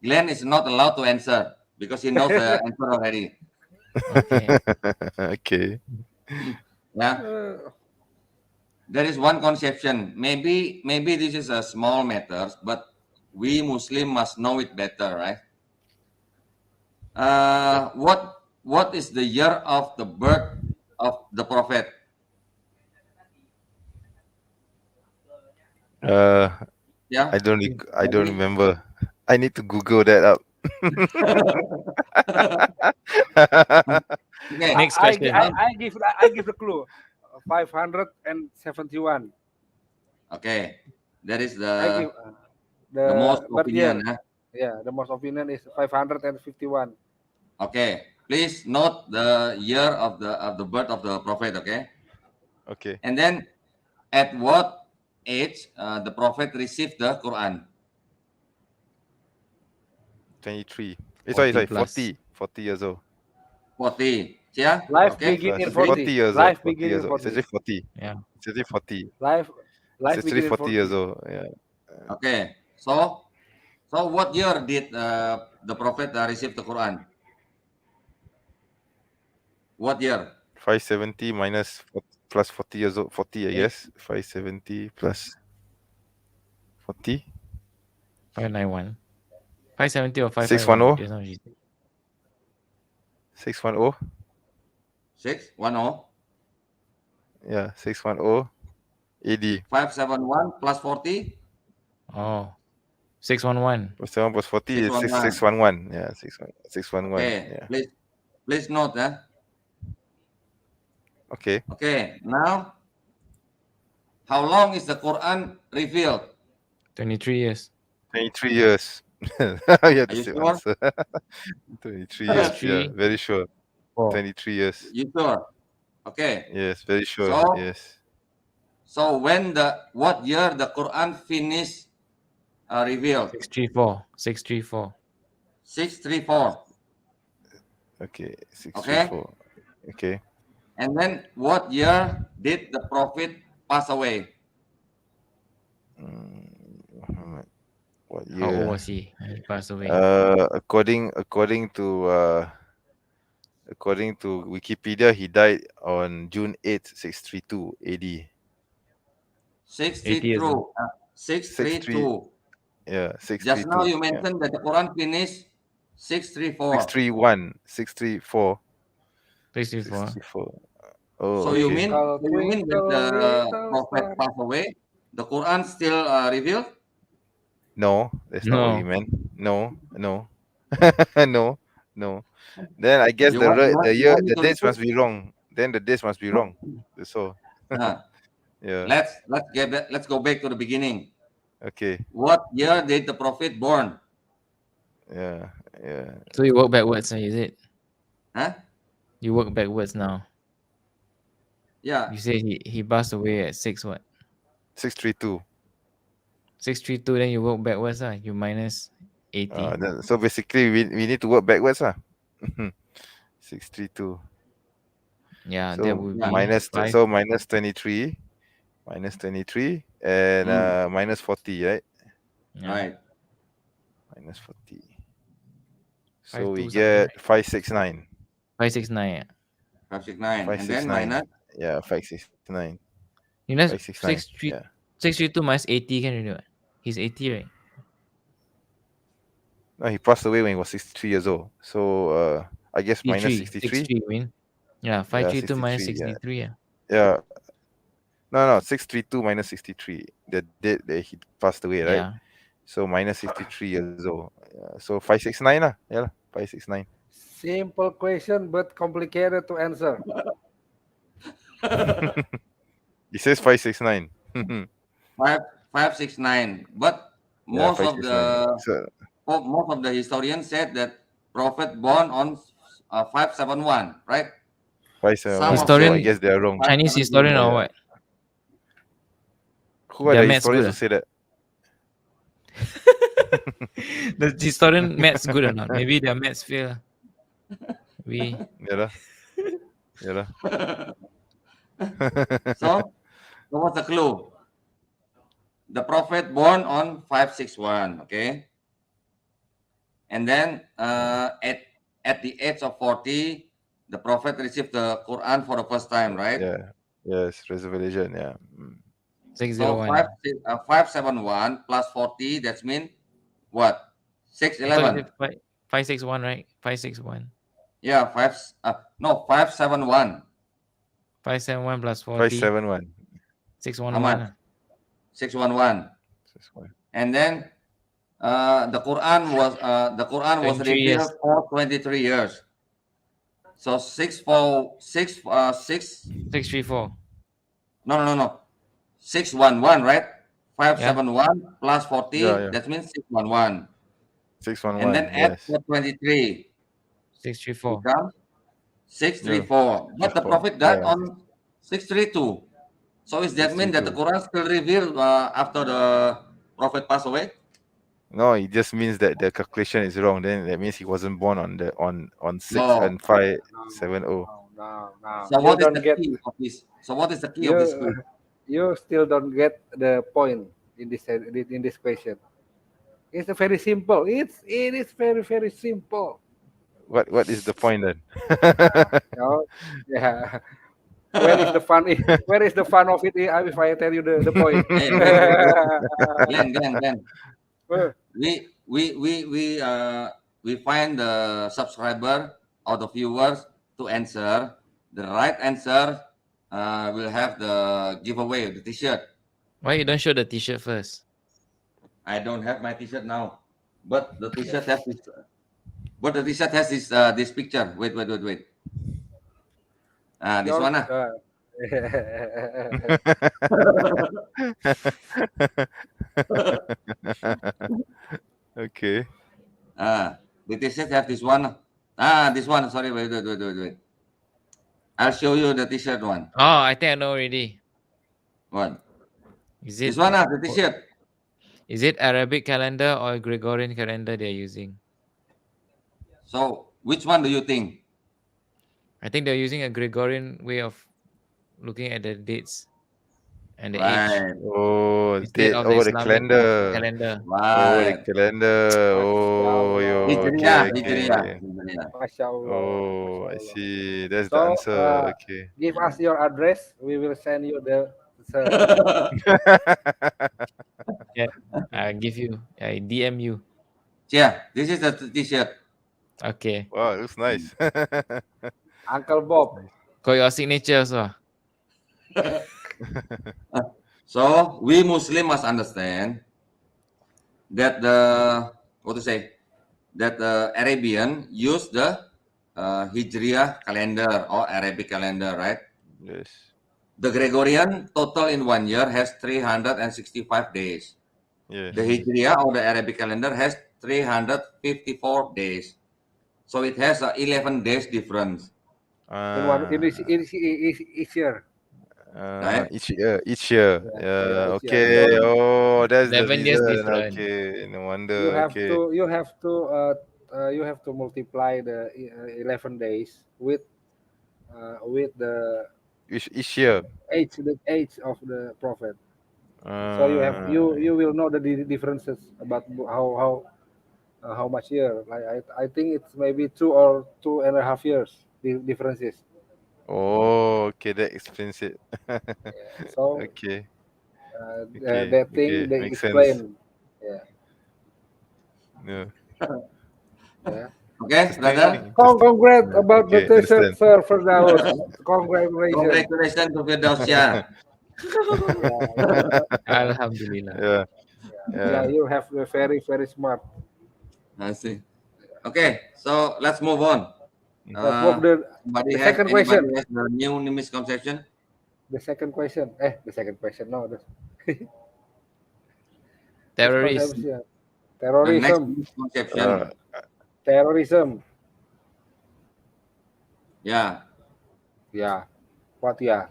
Glenn is not allowed to answer because he knows the answer already. Okay. Okay. Yeah. There is one conception. Maybe this is a small matter, but we Muslim must know it better, right? What is the year of the birth of the Prophet? Yeah. I don't remember. I need to Google that up. Okay. Next question. I give the clue. 571. Okay, that is I give the most but opinion. the most opinion is 551. Okay, please note the year of the birth of the Prophet. Okay. Okay. And then, at what age the Prophet received the Quran? 23. 40 Sorry, plus. 40 years old. 40. Yeah. Life Okay. begin in 40 40. years Life old. 40 begin years in old. It's 40. actually 40. Yeah. It's actually 40. Life begins 40 years old. Yeah. Okay. So what year did the Prophet receive the Quran? What year? 570 minus plus 40 years old. 40, I guess. 570 plus 40. 591. 570 or 610. 551? Just now she said. 610. 610. Yeah, 610 AD. 571 plus 40. Oh, 611. 7 plus 40 is 611. 611. Yeah, 611. Okay. Yeah. Please note, eh? Okay. Okay. Now, how long is the Quran revealed? 23 years. 23 years. You have Are the you same sure? answer. 23 years. Yeah, 3, very sure. 4. 23 years. You sure? Okay. Yes, very sure. So- Yes. So what year the Quran finished revealed? 634. 634. 634. Okay. 634. Okay. And then what year did the Prophet pass away? Muhammad. What How old year? was he when he passed away? According to Wikipedia, he died on June 8th, 632 AD. 80 years 632. Yeah, 632. Just now you mentioned that the Quran finished 634. 631, 634, 64. 64. Oh, So okay. you mean that Twinkle, the little Prophet star. passed away? The Quran still revealed? No, that's not what No. he meant. No. No. Then I guess You the want- you want- the you year, want me the to dates repeat? must be wrong. Then the dates must be wrong. That's all. Uh, Yeah. let's go back to the beginning. Okay. What year did the Prophet born? Yeah. So you work backwards, is it? Huh? You work backwards now. Yeah. You say he passed away at 6 what? 632. 632, then you work backwards, you minus 80. So basically, we need to work backwards, 632. Yeah, So that would be minus 5. so minus 23, and minus 40, right? Yeah. Right. Minus 40. 5, So we 2 something, get right? 569. 569. Yeah. 569. And then 569. minus? Yeah, 569. You know, 569. Yeah. 632 minus 80 can you do it? He's 80, right? No, he passed away when he was 63 years old. So I guess minus 63. 63, you mean? Yeah, 532 minus 63, 63, yeah. Yeah. No, 632 minus 63. The date that he passed away, right? Yeah. So minus 63 years old. So 569 lah. Yeah, 569. Simple question but complicated to answer. He says 569. 569. But Yeah, most of 569. the historians said that Prophet born on 571, right? 571. Historian- So I guess they are wrong. Chinese historian or Yeah. what? Who are Their the maths historians good, who say that? The historian maths good or not? Maybe their maths fail. We Yeah lah. So what's the clue? The Prophet born on 561, okay? And then at the age of 40, the Prophet received the Quran for the first time, right? Yeah. Yes, revelation. Yeah. So 601. 571 plus 40, that's mean what? 611. 561, right? 561. Yeah, 571. 571 plus 40. 571. 611. 611. And then the Quran was 23 revealed years. for 23 years. So 634. No. 611, right? 571 plus 40, Yeah. that means 611. 611. And then add Yes. 23, 634. become 634. But the Prophet died Yeah. on 632. So is that mean that the 632. Quran still revealed after the Prophet passed away? No, it just means that the calculation is wrong. Then that means he wasn't born on 6 No. and 570. No. So You what is don't the get key of this? So what is the key of this? you, Clue? you still don't get the point in this question. It's very simple. It is very simple. What is the point then? No, yeah. Where is the fun? Where is the fun of it? If I tell you the point. Hey, Glenn. We find the subscriber or the viewers to answer. The right answer will have the giveaway, the T-shirt. Why you don't show the T-shirt first? I don't have my T-shirt now, but the T-shirt has this. But the T-shirt has this picture. Wait. This one. Okay. The T-shirt have this one. This one. Sorry, wait. I'll show you the T-shirt one. Oh, I think I know already. What? Is it This one, the T-shirt. Is it Arabic calendar or Gregorian calendar they're using? So, which one do you think? I think they're using a Gregorian way of looking at the dates and the age. Right. Oh, Instead of the the Islamic calendar. calendar. Oh, the Right. calendar. Oh, yo. Hijriah. Okay. Masya Allah. Oh, I see. That's the So, answer. Okay. give us your address. We will send you the. Yeah, I give you. I DM you. Yeah, this is the T-shirt. Okay. Wow, it looks nice. Uncle Bob. Got your signature also. So we Muslim must understand that the Arabian use the Hijriah calendar or Arabic calendar, right? Yes. The Gregorian total in 1 year has 365 days. Yes. The Hijriah or the Arabic calendar has 354 days. So it has 11 days difference. In each year. Right? Each year. Yeah, Okay. so Oh, that's the 11 years reason. different. Okay. No wonder. you have Okay. to you have to multiply the 11 days with the Each year. the age of the prophet. So you will know the differences about how much year. I think it's maybe 2.5 years differences. Oh, okay. That explains it. So Okay. that thing they Makes sense. explain. Yeah. Yeah. Yeah. Okay, brother. Congrats about the Okay, T-shirt, understand. sir, Firdaus. Congratulations. Congratulations to Firdaus Chia. Alhamdulillah. Yeah. Yeah, you have a very smart. I see. Okay, so let's move on. Let's move the second question. Anybody has the new misconception? The second question. The second question. No, the Terrorist. misconception. The next Terrorism. misconception. Terrorism. Yeah. Yeah. What? Yeah.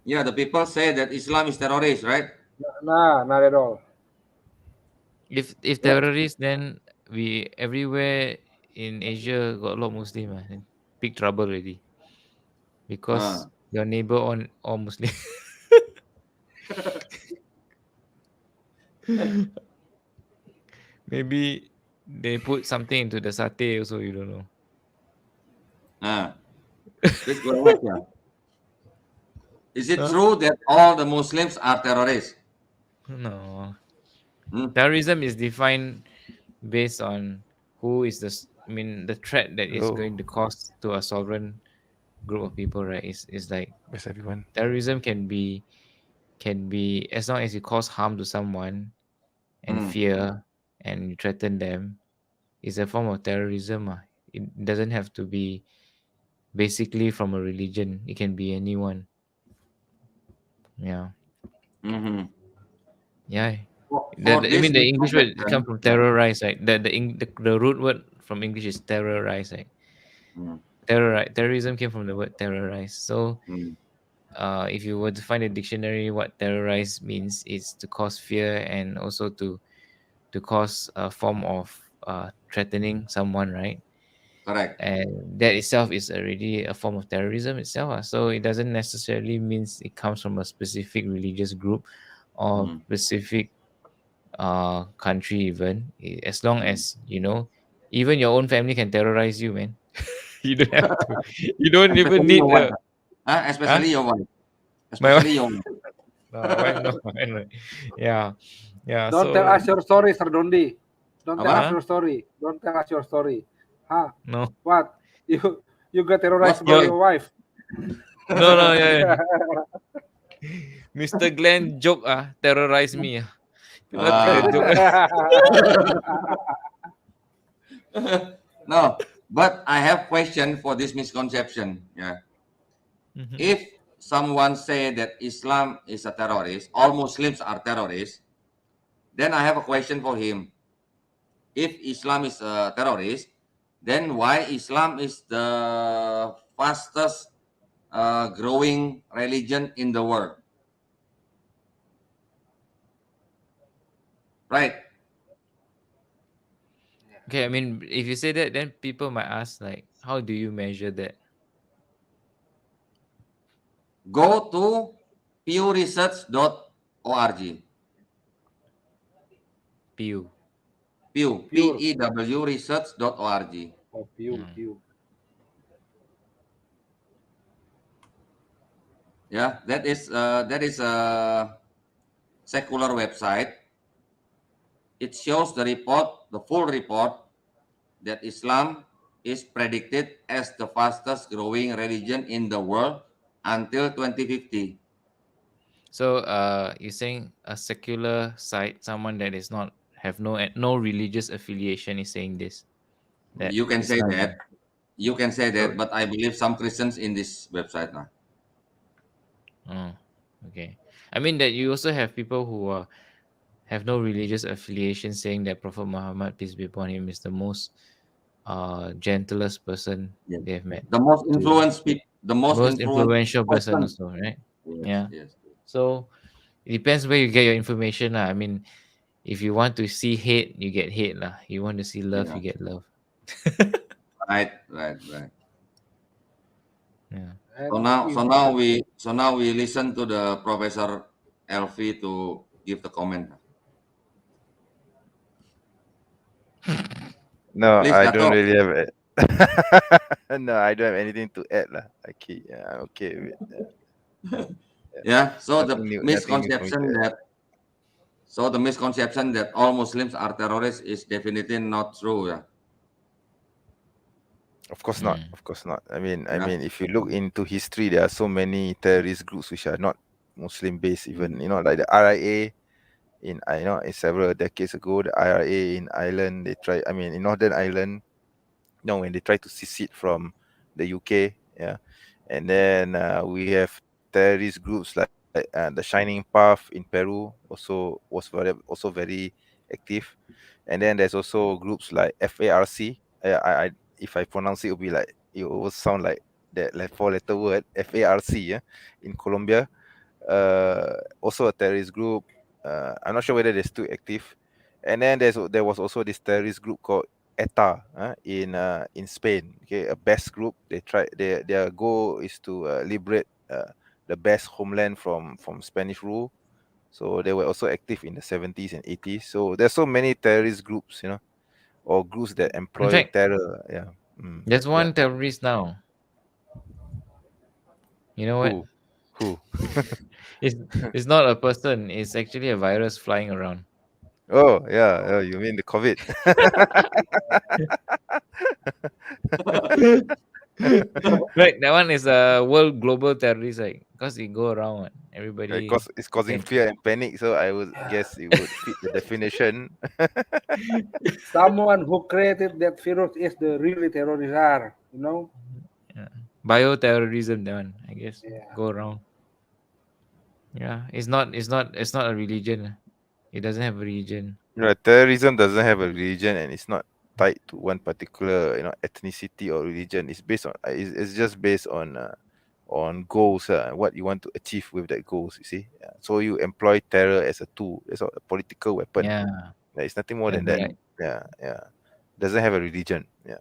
Yeah, the people say that Islam is terrorist, right? Nah, not at all. If terrorists, then we everywhere in Asia got a lot of Muslim. Big trouble already. Because your neighbor all Muslim. Maybe they put something into the satay also, you don't know. Please go ahead, yeah. Is it true that all the Muslims are terrorists? No. Terrorism is defined based on who is the threat that is going to cause to a sovereign group of people, right? Is like Where's everyone? Terrorism can be as long as you cause harm to someone and fear and you threaten them, it's a form of terrorism. It doesn't have to be basically from a religion. It can be anyone. Yeah. Yeah. The English word comes from terrorize, right? The root word from English is terrorize, right? Terrorism came from the word terrorize. So if you were to find a dictionary, what terrorize means is to cause fear and also to cause a form of threatening someone, right? Correct. And that itself is already a form of terrorism itself. So it doesn't necessarily means it comes from a specific religious group or specific country even. As long as, you know, even your own family can terrorize you, man. You don't have to. You don't even Especially need your wife. a. Especially your wife. My Especially your wife. no, my wife, no. Anyway. Yeah. Don't tell So us your story, Sir Dondy. Don't tell us Apa? huh? your story. Don't tell us your story. Huh? No. What? You got What terrorized by story? your wife? No, yeah. Mr. Glenn joke terrorize me. Kenapa Ah. joke? No, but I have question for this misconception. Yeah. If someone say that Islam is a terrorist, all Muslims are terrorists, then I have a question for him. If Islam is a terrorist, then why Islam is the fastest growing religion in the world? Right. Okay, I mean, if you say that, then people might ask, like, how do you measure that? Go to pewresearch.org. Pew. Pew, Pure. P-E-W research.org. Oh, Pew. Yeah, that is a secular website. It shows the report, the full report, that Islam is predicted as the fastest growing religion in the world until 2050. So, you're saying a secular site, someone that is not have no religious affiliation, is saying this. That You can say Islam. that. You can say So, that, but I believe some Christians in this website now. oh, okay. I mean that you also have people who have no religious affiliation saying that Prophet Muhammad, peace be upon him, is the most gentlest person Yeah. they have met. The most To influenced people, the most most influenced influential person person. also, right? Yes, Yeah. yes. So it depends where you get your information. I mean, if you want to see hate, you get hate. You want to see love, Yeah. you get love. Right. Yeah. So And now, if so now we listen to the Professor Elvi to give the comment. No, Please, I don't Dato. really have it. No, I don't have anything to add lah. Okay, yeah, I'm okay with that. Yeah. So the Nothing new for me to add. misconception that all Muslims are terrorists is definitely not true. Yeah. Of course not. Mm. Of course not. I mean, Yeah. if you look into history, there are so many terrorist groups which are not Muslim based. Even like the RIA in in several decades ago, the IRA in Ireland, they try. I mean, in Northern Ireland, when they try to secede from the UK, yeah, and then we have terrorist groups like the Shining Path in Peru, also very active, and then there's also groups like FARC. I if I pronounce it, it'll be like it will sound like that like four-letter word FARC, yeah, in Colombia. Also a terrorist group. I'm not sure whether they're still active. And then there was also this terrorist group called ETA in Spain. Okay, a best group. Their goal is to liberate the best homeland from Spanish rule. So they were also active in the 70s and 80s. So there's so many terrorist groups, or groups that In employ fact, terror. Yeah. there's Yeah. one terrorist now. You know what? Who? It's not a person. It's actually a virus flying around. Oh yeah. Oh, you mean the COVID? Right, that one is a world global terrorist, like because it go around. Everybody It's causing can. fear and panic. So I would guess it would fit the definition. someone who created that virus is the really terrorist, Yeah. Bioterrorism, that one, I guess, Yeah. go around. Yeah, it's not a religion. It doesn't have a religion. Terrorism doesn't have a religion, and it's not tied to one particular ethnicity or religion. It's based on it's just based on goals, what you want to achieve with that goals. You see, so you employ terror as a tool, as a political weapon. Yeah, It's nothing more than that's that. right. Yeah. Doesn't have a religion. Yeah.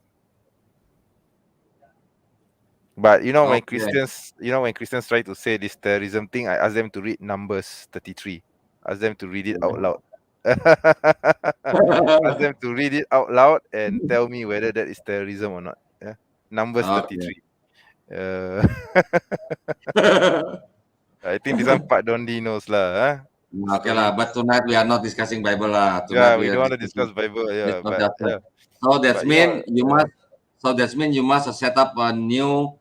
But you know when Okay. Christians try to say this terrorism thing, I ask them to read Numbers 33. Ask them to read it out loud. Ask them to read it out loud and tell me whether that is terrorism or not. Yeah. Numbers Okay. 33. I think this one Pak Dondy knows lah. Huh? Okay lah, but tonight we are not discussing Bible lah. Yeah, Tonight we we are don't want to discussing discuss Bible. this Yeah, not but just that. yeah, So that's but mean you must. So that's mean you must set up a new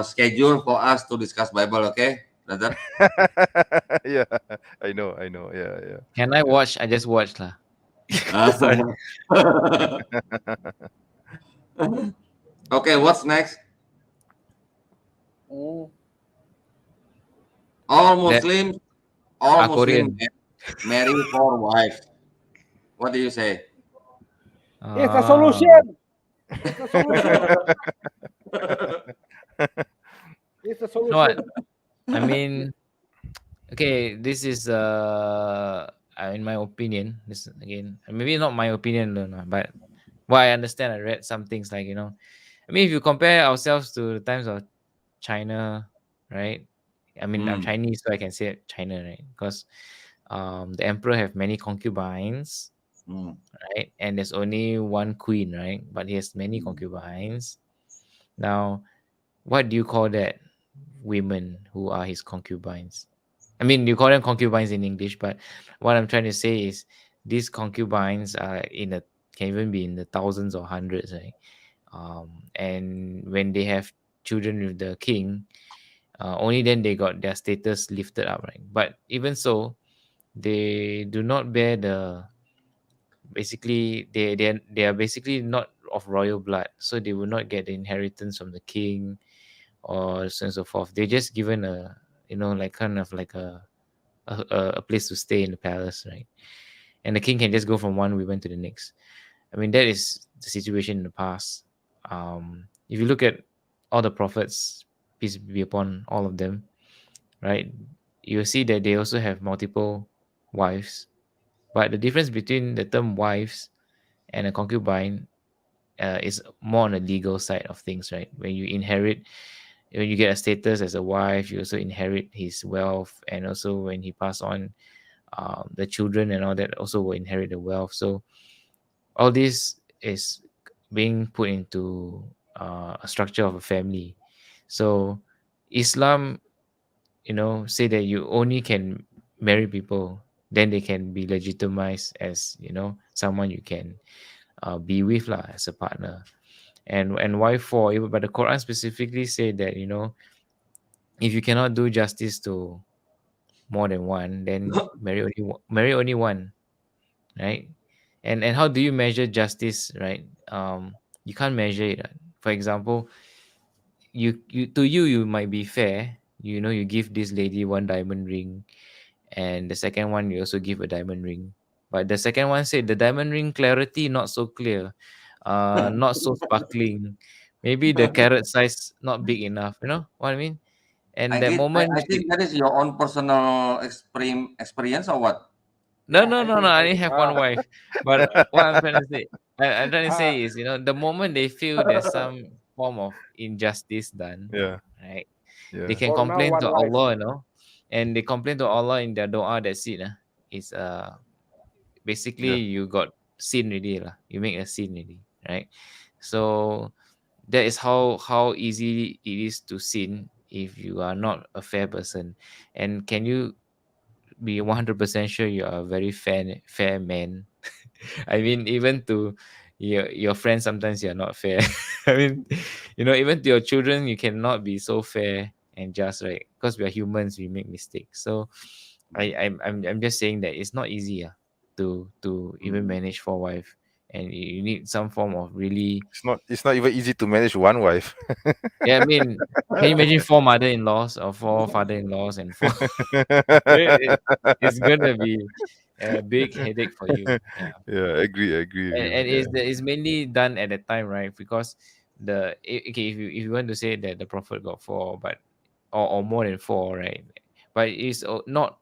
schedule for us to discuss Bible. Okay, brother. yeah, I know. Yeah. Can I watch? I just watched lah. Sorry. Okay, what's next? Mm. All Muslims, all Muslim Korean. marry 4 wives. What do you say? It's a solution. It's a solution. It's a You know what? solution. I mean, okay, this is in my opinion. This again, maybe not my opinion, but what I understand, I read some things like I mean, if you compare ourselves to the times of China, right? I mean, I'm Chinese, so I can say China, right? Because the emperor have many concubines, right? And there's only one queen, right? But he has many concubines. Now, what do you call that? Women who are his concubines. I mean, you call them concubines in English, but what I'm trying to say is these concubines are can even be in the thousands or hundreds, right? And when they have children with the king, only then they got their status lifted up, right? But even so, they do not bear basically they are basically not of royal blood, so they will not get the inheritance from the king or so on and so forth. They're just given a like kind of like a place to stay in the palace, right? And the king can just go from one woman to the next. I mean, that is the situation in the past. If you look at all the prophets, peace be upon all of them, right? You'll see that they also have multiple wives. But the difference between the term wives and a concubine is more on the legal side of things, right? When you get a status as a wife, you also inherit his wealth, and also when he pass on, the children and all that also will inherit the wealth. So all this is being put into a structure of a family. So Islam, say that you only can marry people, then they can be legitimized as someone you can be with lah, as a partner. And why for? But the Quran specifically say that if you cannot do justice to more than one, then marry only one, right? And how do you measure justice, right? You can't measure it. For example, you might be fair. You give this lady one diamond ring, and the second one you also give a diamond ring. But the second one said the diamond ring clarity not so clear, not so sparkling. Maybe the carrot size not big enough. You know what I mean? And that moment, I think that is your own personal experience or what? no, Yeah, no, I no, no. think I so. didn't have one wife. But what I'm trying to say, I'm trying to say is, the moment they feel there's some form of injustice done, Yeah. right? Yeah. They can For now, complain one to wife. Allah, and they complain to Allah in their doa. That's it. It's basically you got sin already lah. You make a sin already, right? So that is how easy it is to sin if you are not a fair person. And can you be 100% sure you are a very fair man? I mean, even to your friends, sometimes you're not fair. I mean, even to your children, you cannot be so fair and just, right? Because we are humans, we make mistakes. So I'm just saying that it's not easy to even manage 4 wives, and you need some form of really. It's not even easy to manage one wife. Yeah, I mean, can you imagine 4 mother-in-laws or 4 father-in-laws and 4? It's gonna be a big headache for you. Yeah. Yeah, I agree with And you. it's mainly done at the time, right? Because okay, if you want to say that the prophet got 4, but or more than 4, right? But it's not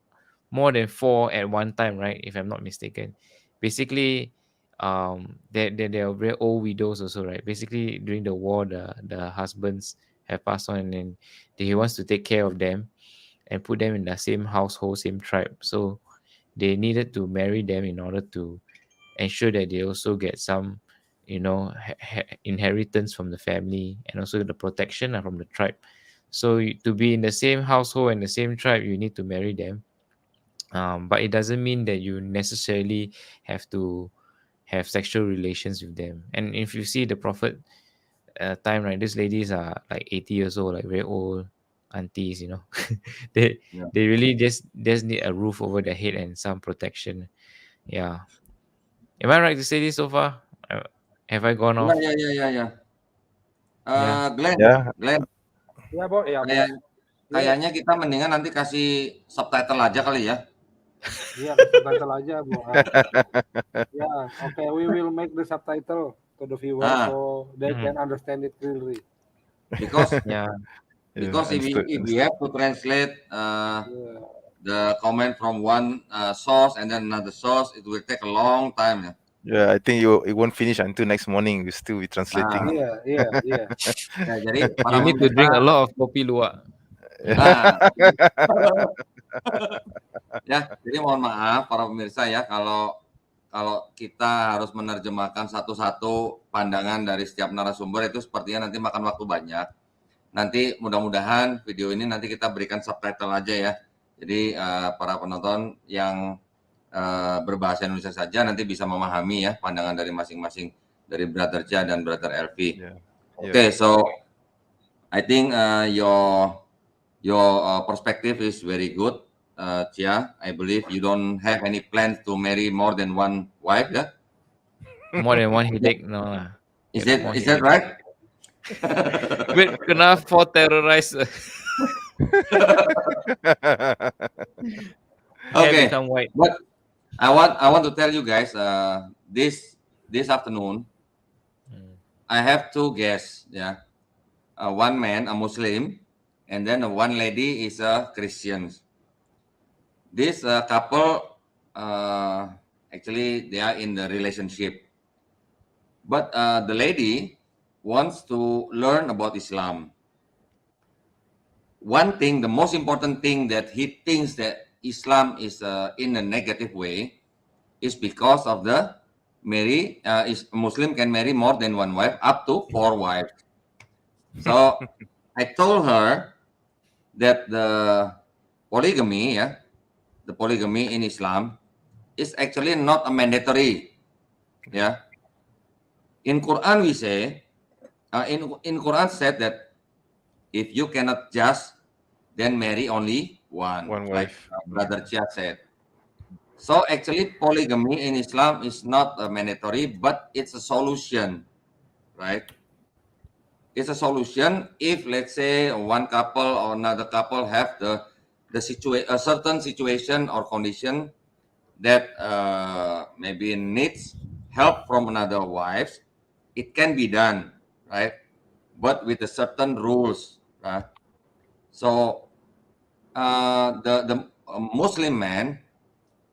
more than 4 at one time, right? If I'm not mistaken. Basically, there are very old widows also, right? Basically, during the war, the husbands have passed on, and then he wants to take care of them and put them in the same household, same tribe. So they needed to marry them in order to ensure that they also get some, inheritance from the family, and also the protection from the tribe. So to be in the same household and the same tribe, you need to marry them. But it doesn't mean that you necessarily have to have sexual relations with them. And if you see the Prophet time, right, these ladies are like 80 years old, like very old aunties, they Yeah. they really just need a roof over their head and some protection. Yeah. Am I right to say this so far? Have I gone off? Yeah. Yeah. Glenn, Yeah. Ya, Bo. Ya, Bo. kayaknya kita mendingan nanti kasih subtitle aja kali ya. Iya, ke subtitle aja, Bo. Ya, okay, we will make the subtitle to the viewer so they can understand it clearly. Because Yeah. because if we have to translate the comment from one source and then another source, it will take a long time. Yeah, I think it won't finish until next morning. We'll still be translating. Iya. Ya, jadi You need to drink a lot of kopi luwak. Ya, jadi mohon maaf para pemirsa ya kalau kita harus menerjemahkan satu-satu pandangan dari setiap narasumber itu sepertinya nanti makan waktu banyak. Nanti mudah-mudahan video ini nanti kita berikan subtitle aja ya. Jadi para penonton yang berbahasa Indonesia saja nanti bisa memahami ya pandangan dari masing-masing dari Brother Chia dan Brother Elvi. Okay, so I think your perspective is very good, Chia. I believe you don't have any plans to marry more than one wife, yeah? More than one headache, no lah. Is that right? Wait, kenapa terrorize? Okay, become white. but I want to tell you guys this afternoon I have two guests, yeah. One man, a Muslim, and then one lady is a Christian. This couple actually they are in the relationship, but the lady wants to learn about Islam. One thing, the most important thing that he thinks that Islam is in a negative way is because of the is Muslim can marry more than one wife, up to 4 wives. So I told her that the polygamy in Islam is actually not a mandatory. Yeah. In Quran we say, in Quran said that if you cannot just, then marry only one wife. Like Brother Chia said. So actually polygamy in Islam is not mandatory, but it's a solution, right? It's a solution if, let's say, one couple or another couple have a certain situation or condition that maybe needs help from another wife. It can be done, right? But with a certain rules, right? So the Muslim man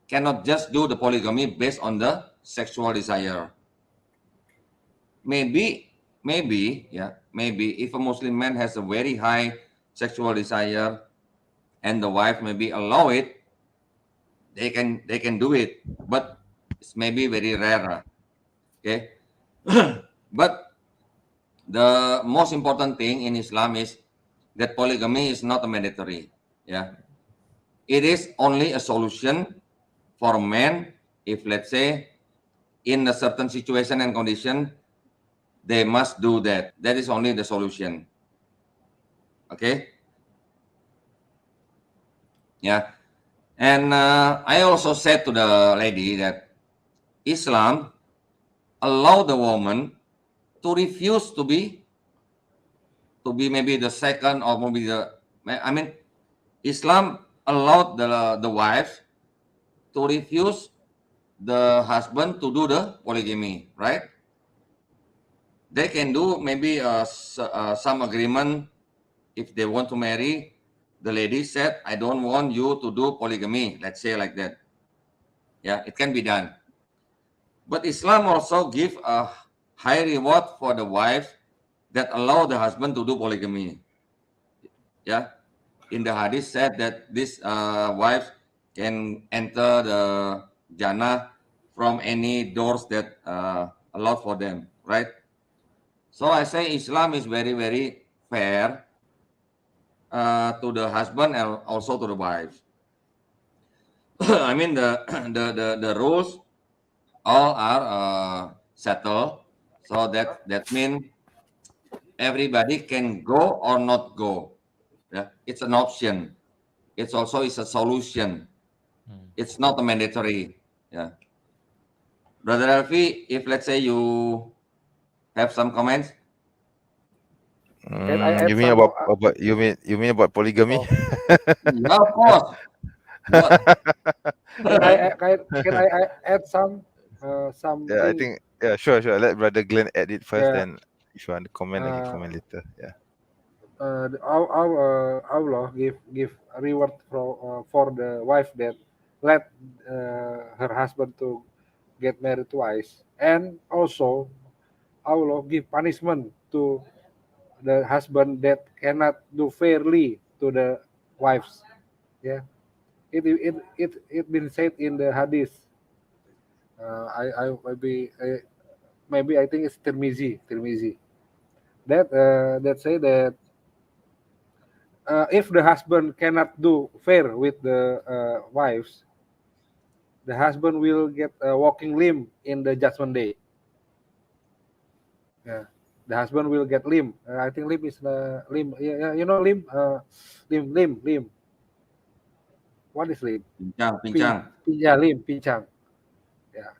cannot just do the polygamy based on the sexual desire. Maybe if a Muslim man has a very high sexual desire and the wife maybe allow it, they can do it, but it's maybe very rare. Okay. But the most important thing in Islam is that polygamy is not a mandatory. Yeah, it is only a solution for men if, let's say, in a certain situation and condition, they must do that. That is only the solution. Okay. Yeah, and I also said to the lady that Islam allow the woman to refuse to be maybe the second or maybe Islam allowed the wife to refuse the husband to do the polygamy, right? They can do maybe some agreement if they want to marry. The lady said, I don't want you to do polygamy, let's say like that. Yeah, it can be done. But Islam also give a high reward for the wife that allow the husband to do polygamy. yeah, in the hadith said that this wife can enter the Jannah from any doors that allowed for them, right? So I say Islam is very, very fair to the husband and also to the wife. I mean the rules all are settled, so that means everybody can go or not go. Yeah, it's an option. It's also is a solution. It's not a mandatory. Yeah, Brother Alfie, if let's say you have some comments. Can I add You mean some? about you mean about polygamy? Oh, Yeah, of course. What? can I add some Yeah, I something? think sure. Let Brother Glenn add it first, Yeah. then if you want to comment, I can comment later. Yeah. Allah give a reward for the wife that let her husband to get married twice, and also Allah give punishment to the husband that cannot do fairly to the wives. Yeah, it been said in the hadith. I maybe I think it's Tirmizi that say that if the husband cannot do fair with the wives, the husband will get a walking limb in the judgment day. Yeah, the husband will get limb. I think limb is the limb. Yeah, you know limb. Limb. What is limb? Pincang. Yeah, limb, pincang. Yeah.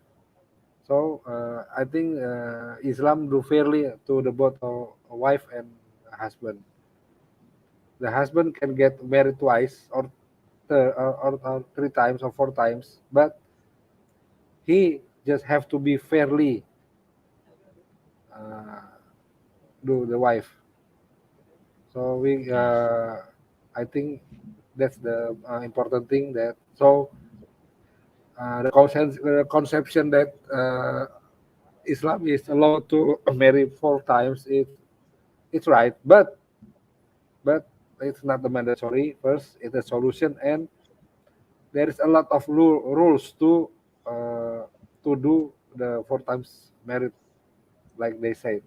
So I think Islam do fairly to the both wife and husband. The husband can get married twice or three times or four times, but he just have to be fairly uh, do the wife. So I think that's the important thing that the conception that Islam is allowed to marry four times. It's right, but it's not the mandatory. First, it's a solution, and there is a lot of rules to do the four times married, like they said.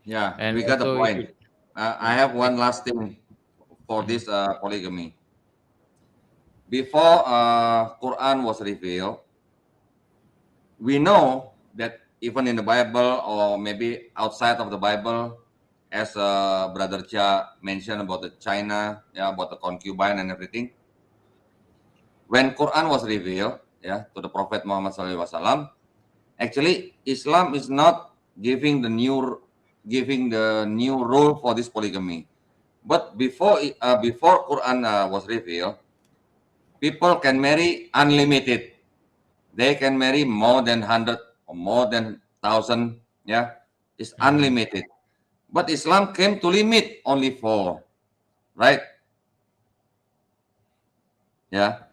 Yeah, And we got the also, if you, point. I have one last thing for Mm. this polygamy. Before Quran was revealed, we know that even in the Bible or maybe outside of the Bible, as Brother Chia mentioned about the China, yeah, about the concubine and everything. When Quran was revealed, yeah, to the Prophet Muhammad SAW, actually Islam is not giving the new rule for this polygamy. But before Quran was revealed, people can marry unlimited. They can marry more than 100 or more than 1,000. Yeah, it's unlimited. But Islam came to limit only 4, right? Yeah.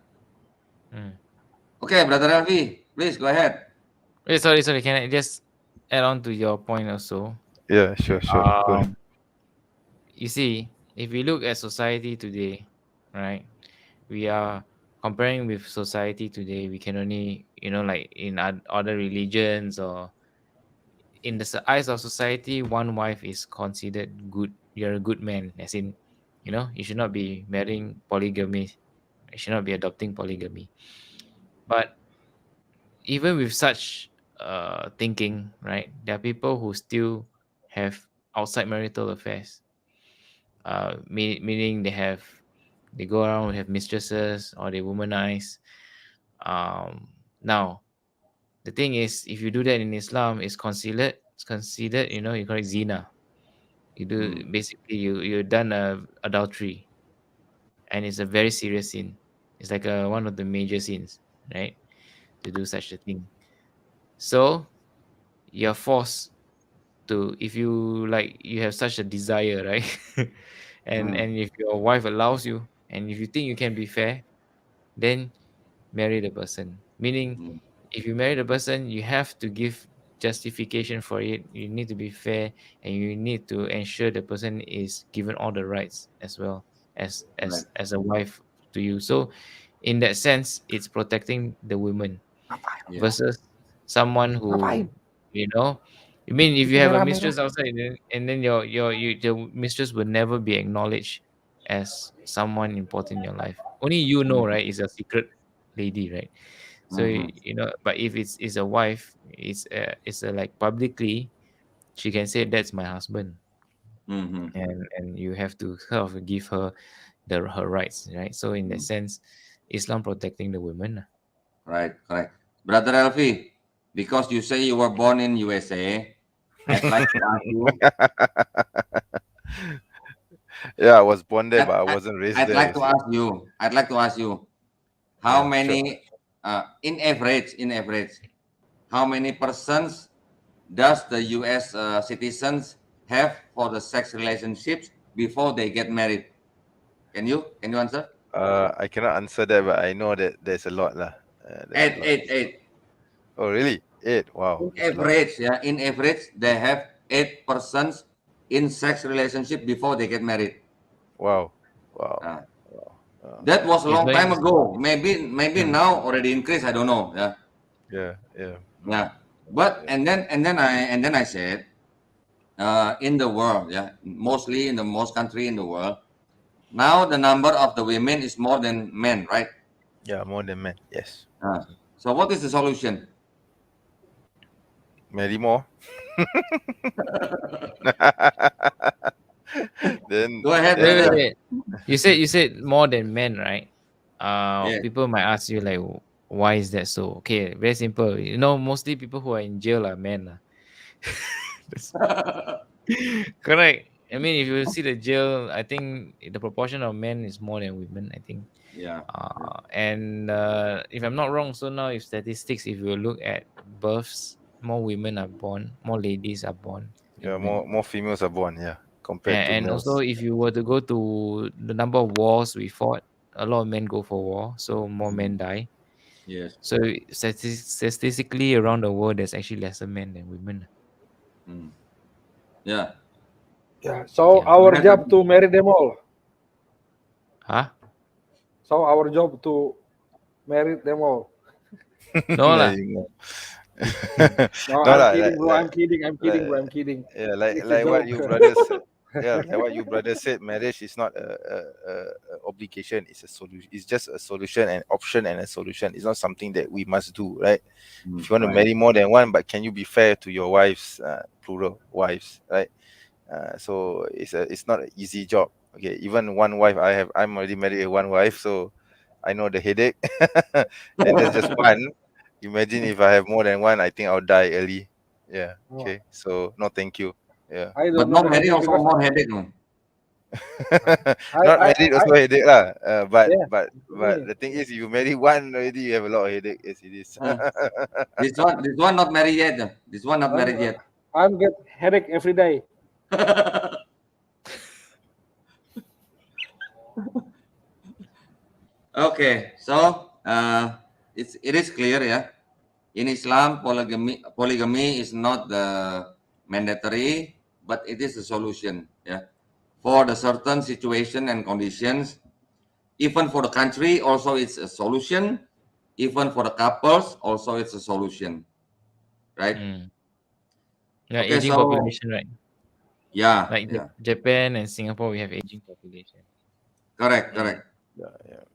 Okay, Brother Alvi, please go ahead. Wait, sorry. Can I just add on to your point also? Yeah, sure. Go ahead. You see, if we look at society today, right, we are comparing with society today. We can only, like in other religions or in the eyes of society, one wife is considered good. You're a good man, as in, you should not be marrying polygamy. You should not be adopting polygamy. But even with such thinking, right, there are people who still have outside marital affairs. Meaning they go around and have mistresses or they womanize. Now the thing is, if you do that in Islam, it's considered you call it zina. You do basically you done adultery, and it's a very serious sin. It's like one of the major sins, right? To do such a thing. So you're forced to, if you like, you have such a desire, right? and if your wife allows you, and if you think you can be fair, then marry the person. Meaning, if you marry the person, you have to give justification for it. You need to be fair, and you need to ensure the person is given all the rights as well as Right. a wife to you. So in that sense, it's protecting the women Yeah. versus someone who, Ngapain? you know, I mean, if you Itu have a merah-merah. mistress outside, and then your mistress will never be acknowledged as someone important in your life. Only you know, right? It's a secret lady, right? So you know, but if it's a wife, it's a, like, publicly, she can say that's my husband, Mm-hmm. and you have to sort of give her her rights, right? So in that sense, Islam protecting the women. Right, correct. Brother Elvi, because you say you were born in USA, I'd like to ask you. Yeah, I was born there, but I wasn't raised I'd there. like You to see. ask you. I'd like to ask you, how Yeah, many, in average, how many persons does the U.S. Citizens have for the sex relationships before they get married? Can you answer? I cannot answer that, but I know that there's a lot lah. There's a lot. Eight. Oh, really? 8. Wow. In average, yeah, in average, they have 8 persons in sex relationship before they get married. Wow. That was a It's long very time interesting. ago. Maybe now already increased. I don't know. Yeah. Yeah. But and then I said, in the world, mostly in the most country in the world, now the number of the women is more than men, right? Yeah, more than men. Yes. So what is the solution? Marry more. Then Go ahead, then, brother. Wait. You said more than men, right? Yeah. People might ask you, like, why is that so? Okay, very simple. You know, mostly people who are in jail are men. Correct. I mean, if you see the jail, I think the proportion of men is more than women, I think. Yeah. And if I'm not wrong, so now, if statistics, if you look at births, more women are born, more ladies are born. yeah, more females are born. Yeah, compared to And males. also, if you were to go to the number of wars we fought, a lot of men go for war, so more men die. Yes. So statistically, around the world, there's actually lesser men than women. Yeah. Yeah. So Yeah. our job to marry them all. Huh? So our job to marry them all. No lah. No, No lah, I'm kidding, bro. like- I'm kidding, bro. I'm kidding. Yeah, It's a like what joke. you brothers said. Yeah, like what you brothers said. Marriage is not a obligation. It's a solution. It's just a solution, and option, and a solution. It's not something that we must do, right? If you want to Right. marry more than one, but can you be fair to your wives, plural wives, right? So it's not an easy job. Okay, even one wife, I'm already married with one wife, so I know the headache. And that's just one. Imagine if I have more than one, I think I'll die early. Yeah. Okay. So no, thank you. Yeah. I But don't know not the married headache also because more headache. No? Not married also headache lah. But Yeah, but yeah. the thing is, if you marry one already, you have a lot of headache. Yes, it is. This one not married yet. This one not married yet. I'm get headache every day. Okay, so it is clear, yeah. In Islam, polygamy is not the mandatory, but it is a solution, yeah, for the certain situation and conditions. Even for the country, also it's a solution. Even for the couples, also it's a solution, right? Yeah, Okay, aging so population, right? yeah, Like yeah, Japan and Singapore, we have aging population. correct. Yeah.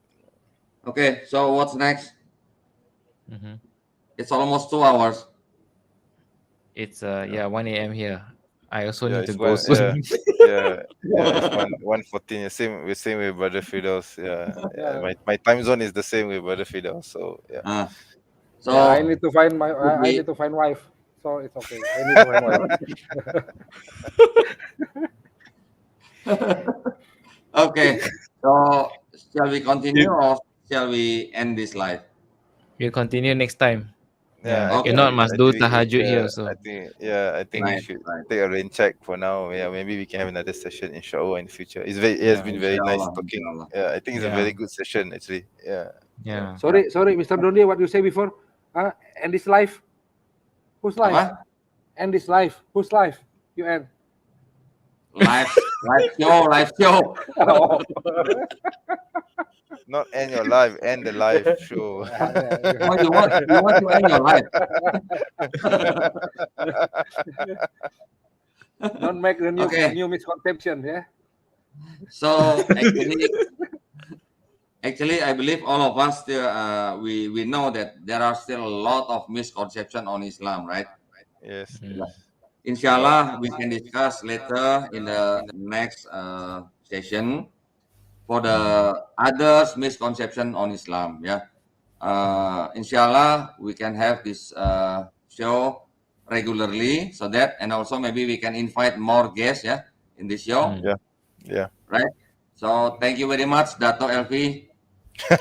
Okay, so what's next? Mm-hmm. It's almost 2 hours. It's 1 a.m. here. I also Yeah, need to it's go one. soon. Yeah. It's 1:14. Same with Brother Firdaus. Yeah. My time zone is the same with Brother Firdaus. So yeah. So Yeah, I need to find my I need to find wife. So it's okay. I need to find wife. okay, so shall we continue or shall we end this live? We'll continue next time. Yeah, okay. If not, must do tahajud here I also. think we Right, should right. take a rain check for now. Yeah, maybe we can have another session inshallah in the future. It has been very nice Inshallah, talking. inshallah. Yeah, I think it's a Yeah. very good session actually. Yeah. Sorry, Mr. Dondy, what you say before? And this life? Whose life? Apa? end this live. Whose live? You end. Live show. Oh. Not end your life, end the live show. Oh, you want to end your life? Don't make the Okay. new misconception, yeah. So actually, I believe all of us still we know that there are still a lot of misconception on Islam, right? Yes. Inshallah, we can discuss later in the next session for the others misconception on Islam. Yeah, inshallah we can have this show regularly, so that, and also maybe we can invite more guests, yeah, in this show. Yeah. Right. So thank you very much, Dato Elvi.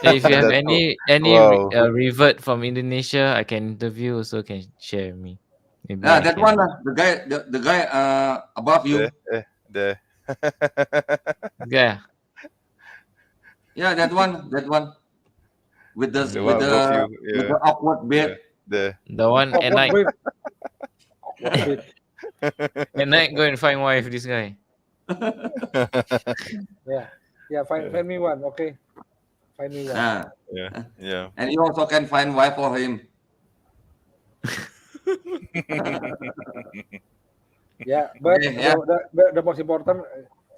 If you have any Wow. revert from Indonesia, I can interview, also can share with me. Maybe Yeah, I that can- one, the guy above you. There. Yeah. Yeah, that one with the The with one the above you, with the awkward beard. There. The one at night. Awkward. At night, go and find wife, this guy. Yeah. Find me one, okay. Find me one. Nah. Yeah. And you also can find wife for him. Yeah, but Okay, yeah. the most important,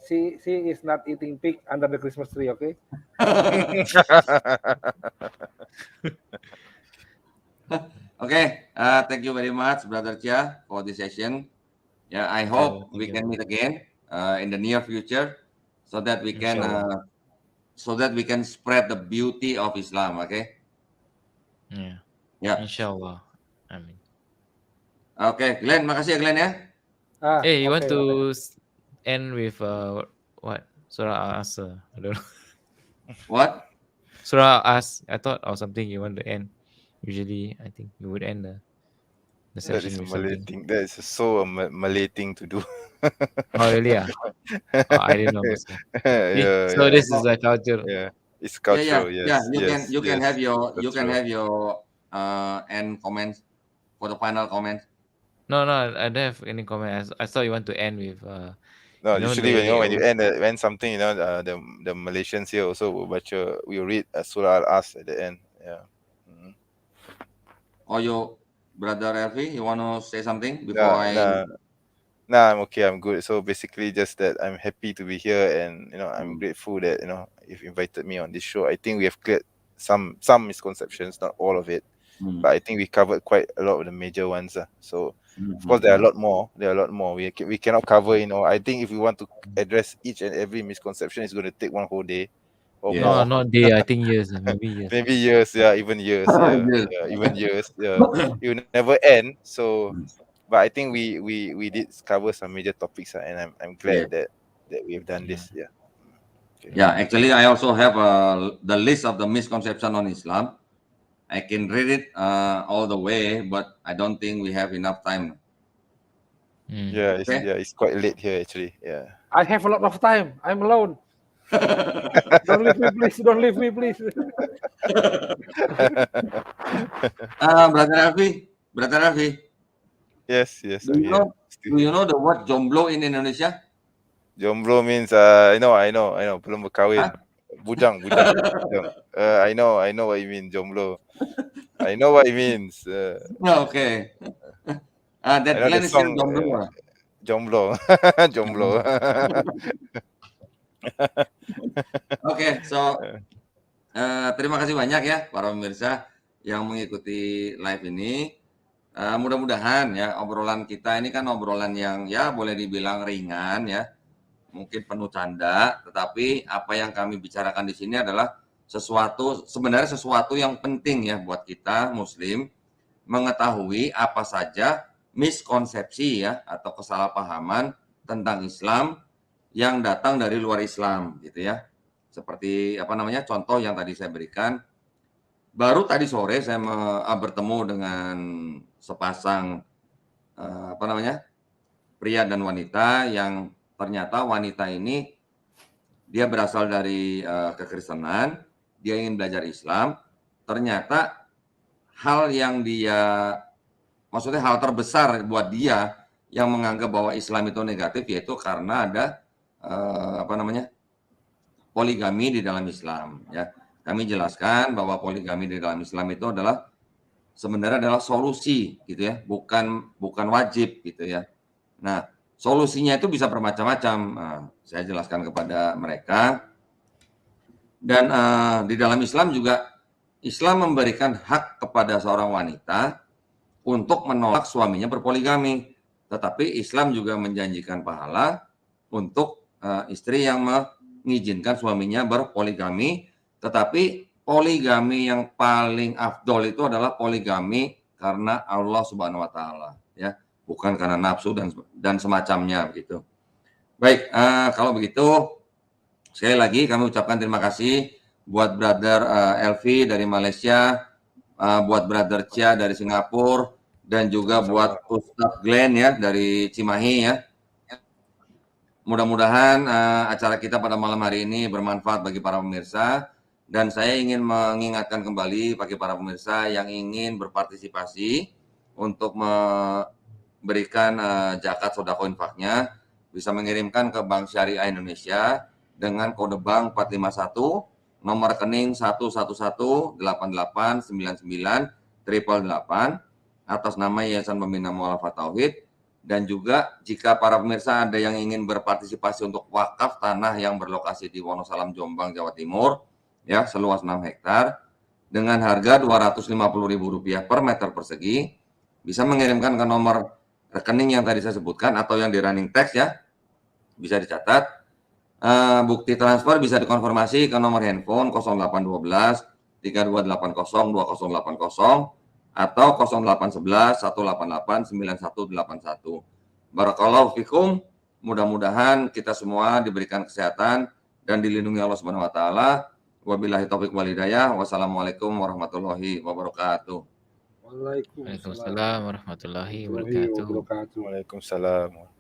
she is not eating pig under the Christmas tree, okay? Okay. Thank you very much, Brother Chia, for this session. Yeah, I hope we can meet again in the near future, so that we can spread the beauty of Islam. Okay. Yeah. Inshallah. Amin. Okay, Glenn, makasih ya Glenn ya. Hey, you want okay, to end with what? Surah Al-Asr. I don't know. What? Surah As. I thought or something you want to end. Usually, I think you would end the That session is a with Malay something. thing. That is so a Malay thing to do. Oh, really? Oh, I didn't know. So this is a culture. Yeah, it's cultural. Yeah. Yes. You can have your cultural. end comments for the final comments. No, I don't have any comment. I thought you want to end with No, you know, usually they when you end something, the Malaysians here also will read Surah Al-As at the end. Yeah. Or your brother Elvi, you want to say something before Nah, I'm okay. I'm good. So basically, just that I'm happy to be here, and I'm grateful that you've invited me on this show. I think we have cleared some misconceptions, not all of it, but I think we covered quite a lot of the major ones. So of course there are a lot more. We cannot cover. I think if we want to address each and every misconception, it's going to take one whole day. Or No, more. not day. I think years. Maybe years. Maybe years. Yeah, even years. Yeah, even years. Yeah, you never end. So. But I think we did cover some major topics, and I'm glad that we have done this. Yeah. Okay. Yeah, actually, I also have the list of the misconception on Islam. I can read it all the way, but I don't think we have enough time. Yeah, it's quite late here actually. Yeah. I have a lot of time. I'm alone. Don't leave me, please. Don't leave me, please. Brother Alfi. Yes. Do you know the word jomblo in Indonesia? Jomblo means I know. Belum berkahwin. Huh? Bujang. I know what you mean, jomblo. I know what it means. Okay. That Glenn is still jomblo. Jomblo. Oke, so terima kasih banyak ya para pemirsa yang mengikuti live ini. Mudah-mudahan ya obrolan kita ini kan obrolan yang ya boleh dibilang ringan ya, mungkin penuh canda, tetapi apa yang kami bicarakan di sini adalah sebenarnya sesuatu yang penting ya buat kita Muslim mengetahui apa saja miskonsepsi ya atau kesalahpahaman tentang Islam yang datang dari luar Islam gitu ya. Seperti contoh yang tadi saya berikan. Baru tadi sore saya bertemu dengan sepasang pria dan wanita yang ternyata wanita ini dia berasal dari kekristenan, dia ingin belajar Islam. Ternyata hal yang dia maksudnya hal terbesar buat dia yang menganggap bahwa Islam itu negatif, yaitu karena ada poligami di dalam Islam. Ya, kami jelaskan bahwa poligami di dalam Islam itu adalah sebenarnya adalah solusi, gitu ya, bukan wajib, gitu ya. Nah, solusinya itu bisa bermacam-macam. Nah, saya jelaskan kepada mereka. Dan di dalam Islam juga, Islam memberikan hak kepada seorang wanita untuk menolak suaminya berpoligami. Tetapi Islam juga menjanjikan pahala untuk istri yang mengizinkan suaminya berpoligami. Tetapi poligami yang paling afdol itu adalah poligami karena Allah Subhanahu wa taala, ya, bukan karena nafsu dan semacamnya begitu. Baik, kalau begitu sekali lagi kami ucapkan terima kasih buat brother Elvi dari Malaysia, buat brother Chia dari Singapura, dan juga buat Ustadz Glenn ya dari Cimahi ya. Mudah-mudahan acara kita pada malam hari ini bermanfaat bagi para pemirsa, dan saya ingin mengingatkan kembali bagi para pemirsa yang ingin berpartisipasi untuk memberikan zakat sedekah infaknya, bisa mengirimkan ke Bank Syariah Indonesia dengan kode bank 451, nomor rekening 111889988 atas nama Yayasan Pembina Mu'alafat Tauhid. Dan juga jika para pemirsa ada yang ingin berpartisipasi untuk wakaf tanah yang berlokasi di Wonosalam, Jombang, Jawa Timur, ya, seluas 6 hektar dengan harga Rp250.000 per meter persegi, bisa mengirimkan ke nomor rekening yang tadi saya sebutkan atau yang di running text ya, bisa dicatat. Bukti transfer bisa dikonfirmasi ke nomor handphone 0812 3280 2080 atau 0811 188 9181. Barakallahu fikum. Mudah-mudahan kita semua diberikan kesehatan dan dilindungi Allah Subhanahu wa taala. Wabillahi taufik wal hidayah. Wassalamualaikum warahmatullahi wabarakatuh. Waalaikumsalam warahmatullahi wabarakatuh. Waalaikumsalam.